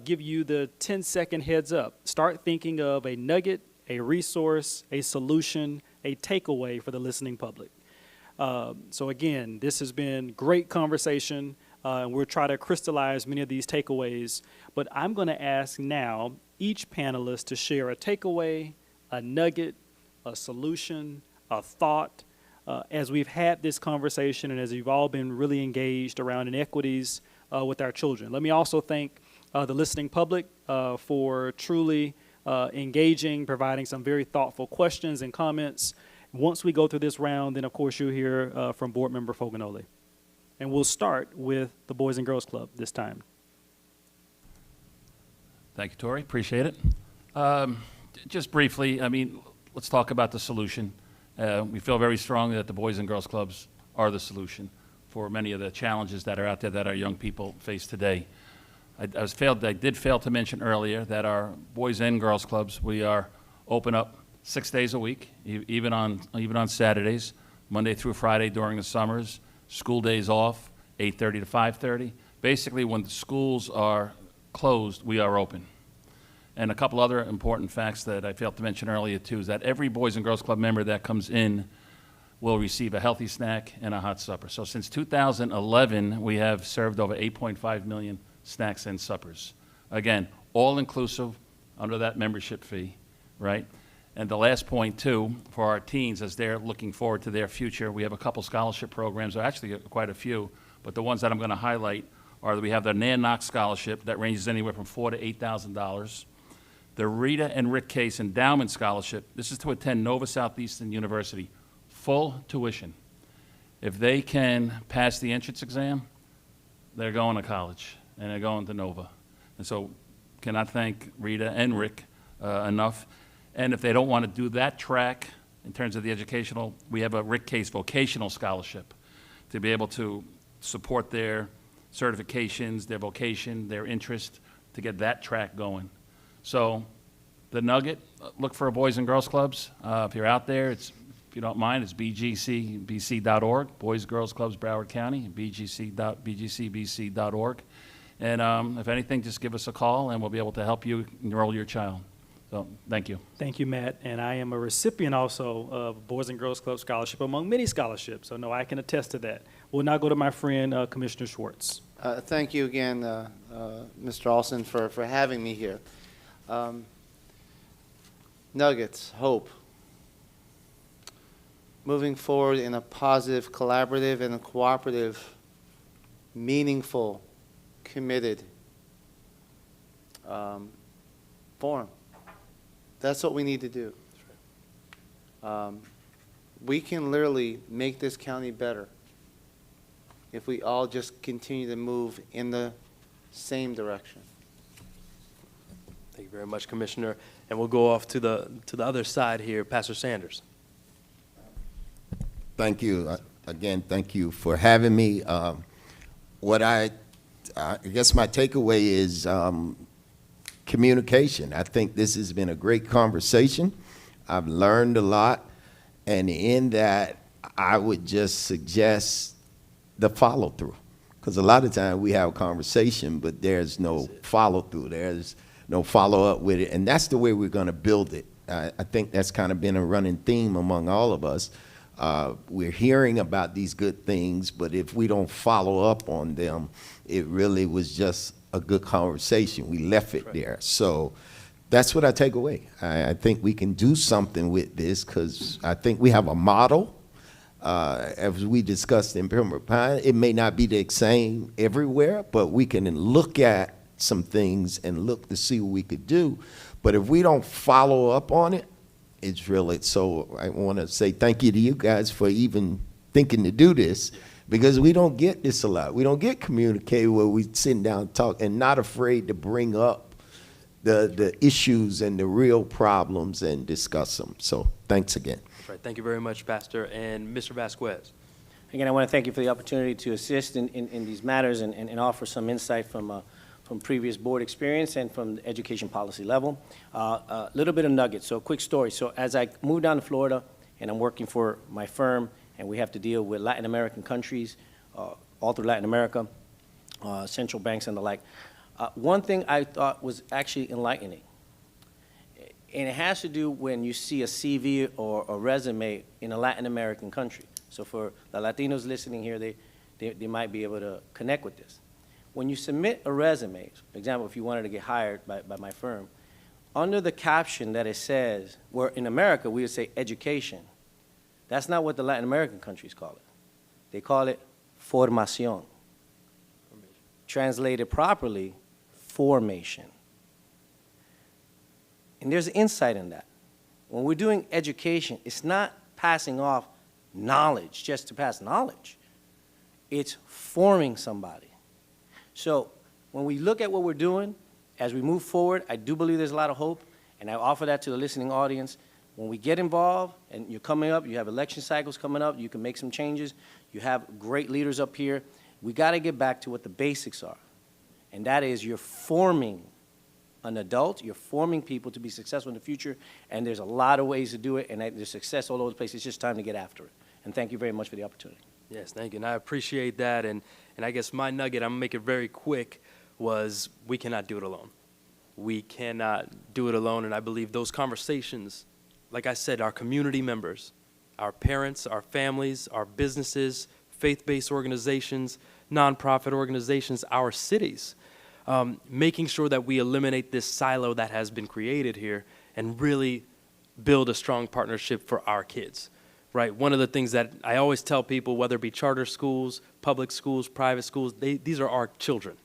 give you the 10-second heads up. Start thinking of a nugget, a resource, a solution, a takeaway for the listening public. So again, this has been great conversation, and we'll try to crystallize many of these takeaways. But I'm going to ask now each panelist to share a takeaway, a nugget, a solution, a thought, as we've had this conversation and as you've all been really engaged around inequities with our children. Let me also thank the listening public for truly engaging, providing some very thoughtful questions and comments. Once we go through this round, then of course you'll hear from Board Member Foganoli. And we'll start with the Boys and Girls Club this time. Thank you, Tori. Appreciate it. Just briefly, I mean, let's talk about the solution. We feel very strongly that the Boys and Girls Clubs are the solution for many of the challenges that are out there that our young people face today. I did fail to mention earlier that our Boys and Girls Clubs, we are open up 6 days a week, even on Saturdays, Monday through Friday during the summers, school days off, 8:30 to 5:30. Basically, when the schools are closed, we are open. And a couple other important facts that I failed to mention earlier, too, is that every Boys and Girls Club member that comes in will receive a healthy snack and a hot supper. So since 2011, we have served over 8.5 million snacks and suppers. Again, all-inclusive under that membership fee, right? And the last point, too, for our teens, as they're looking forward to their future, we have a couple scholarship programs, or actually quite a few, but the ones that I'm going to highlight are that we have the Nan Knox Scholarship that ranges anywhere from $4,000 to $8,000. The Rita and Rick Case Endowment Scholarship, this is to attend Nova Southeastern University, full tuition. If they can pass the entrance exam, they're going to college, and they're going to Nova. And so cannot thank Rita and Rick enough. And if they don't want to do that track in terms of the educational, we have a Rick Case Vocational Scholarship to be able to support their certifications, their vocation, their interest, to get that track going. So the nugget, look for Boys and Girls Clubs. If you're out there, if you don't mind, it's bgcbc.org, Boys Girls Clubs Broward County, bgcbc.org. And if anything, just give us a call, and we'll be able to help you enroll your child. So thank you. Thank you, Matt. And I am a recipient also of Boys and Girls Club Scholarship among many scholarships. So no, I can attest to that. We'll now go to my friend, Commissioner Schwartz. Thank you again, Mr. Olson, for having me here. Nuggets, hope. moving forward in a positive, collaborative, and a cooperative, meaningful, committed forum. That's what we need to do. We can literally make this county better if we all just continue to move in the same direction. Thank you very much, Commissioner. And we'll go off to the other side here, Pastor Sanders. Thank you. Again, thank you for having me. What I guess my takeaway is communication. I think this has been a great conversation. I've learned a lot. And in that, I would just suggest the follow-through. Because a lot of times we have a conversation, but there's no follow-through. There's no follow-up with it. And that's the way we're going to build it. I think that's kind of been a running theme among all of us. We're hearing about these good things, but if we don't follow up on them, it really was just a good conversation. We left it there. So that's what I take away. I think we can do something with this because I think we have a model. As we discussed in Pembroke Pines, it may not be the same everywhere, but we can look at some things and look to see what we could do. But if we don't follow up on it, it's really, so I want to say thank you to you guys for even thinking to do this, because we don't get this a lot. We don't get communicated where we sit down and talk and not afraid to bring up the issues and the real problems and discuss them. So thanks again. Right. Thank you very much, Pastor. And Mr. Vasquez. Again, I want to thank you for the opportunity to assist in these matters and offer some insight from previous board experience and from the education policy level. A little bit of nuggets, so a quick story. So as I moved down to Florida and I'm working for my firm and we have to deal with Latin American countries, all through Latin America, central banks and the like, one thing I thought was actually enlightening, and it has to do when you see a CV or a resume in a Latin American country. So for the Latinos listening here, they might be able to connect with this. When you submit a resume, for example, if you wanted to get hired by my firm, under the caption that it says, where in America we would say education, that's not what the Latin American countries call it. They call it formación. Translated properly, formation. And there's insight in that. When we're doing education, it's not passing off knowledge just to pass knowledge. It's forming somebody. So when we look at what we're doing, as we move forward, I do believe there's a lot of hope, and I offer that to the listening audience. When we get involved, and you're coming up, you have election cycles coming up, you can make some changes, you have great leaders up here, we got to get back to what the basics are, and that is you're forming an adult, you're forming people to be successful in the future, and there's a lot of ways to do it, and there's success all over the place. It's just time to get after it. And thank you very much for the opportunity. Yes, thank you, and I appreciate that. And I guess my nugget, I'm going to make it very quick, was we cannot do it alone. We cannot do it alone, and I believe those conversations, like I said, our community members, our parents, our families, our businesses, faith-based organizations, nonprofit organizations, our cities, making sure that we eliminate this silo that has been created here and really build a strong partnership for our kids. Right, one of the things that I always tell people, whether it be charter schools, public schools, private schools, these are our children.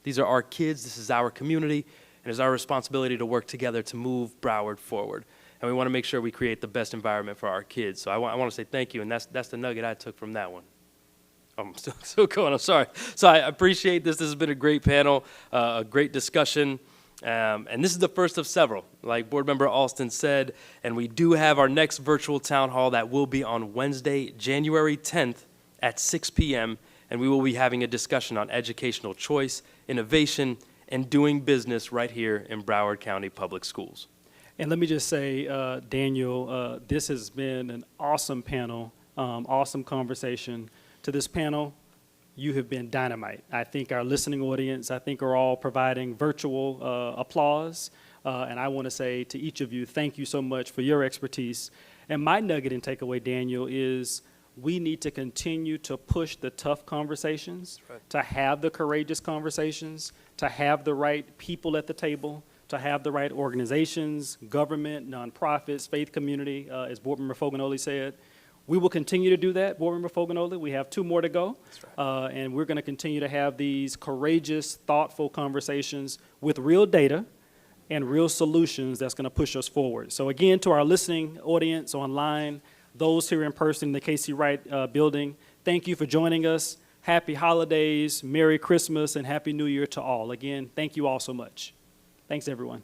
These are our kids, this is our community, and it's our responsibility to work together to move Broward forward. And we want to make sure we create the best environment for our kids. So I want to say thank you, and that's the nugget I took from that one. I'm still going, I'm sorry. So I appreciate this. This has been a great panel, a great discussion. And this is the first of several, like Board Member Alston said, and we do have our next virtual town hall that will be on Wednesday, January 10th at 6 p.m., and we will be having a discussion on educational choice, innovation, and doing business right here in Broward County Public Schools. And let me just say, Daniel, this has been an awesome panel, awesome conversation. To this panel, you have been dynamite. I think our listening audience, are all providing virtual applause. And I want to say to each of you, thank you so much for your expertise. And my nugget and takeaway, Daniel, is we need to continue to push the tough conversations, to have the courageous conversations, to have the right people at the table, to have the right organizations, government, nonprofits, faith community, as Board Member Foganoli said. We will continue to do that, Board Member Foganoli. We have 2 more to go. And we're going to continue to have these courageous, thoughtful conversations with real data and real solutions that's going to push us forward. So again, to our listening audience online, those here in person in the Casey Wright building, thank you for joining us. Happy holidays, Merry Christmas, and Happy New Year to all. Again, thank you all so much. Thanks, everyone.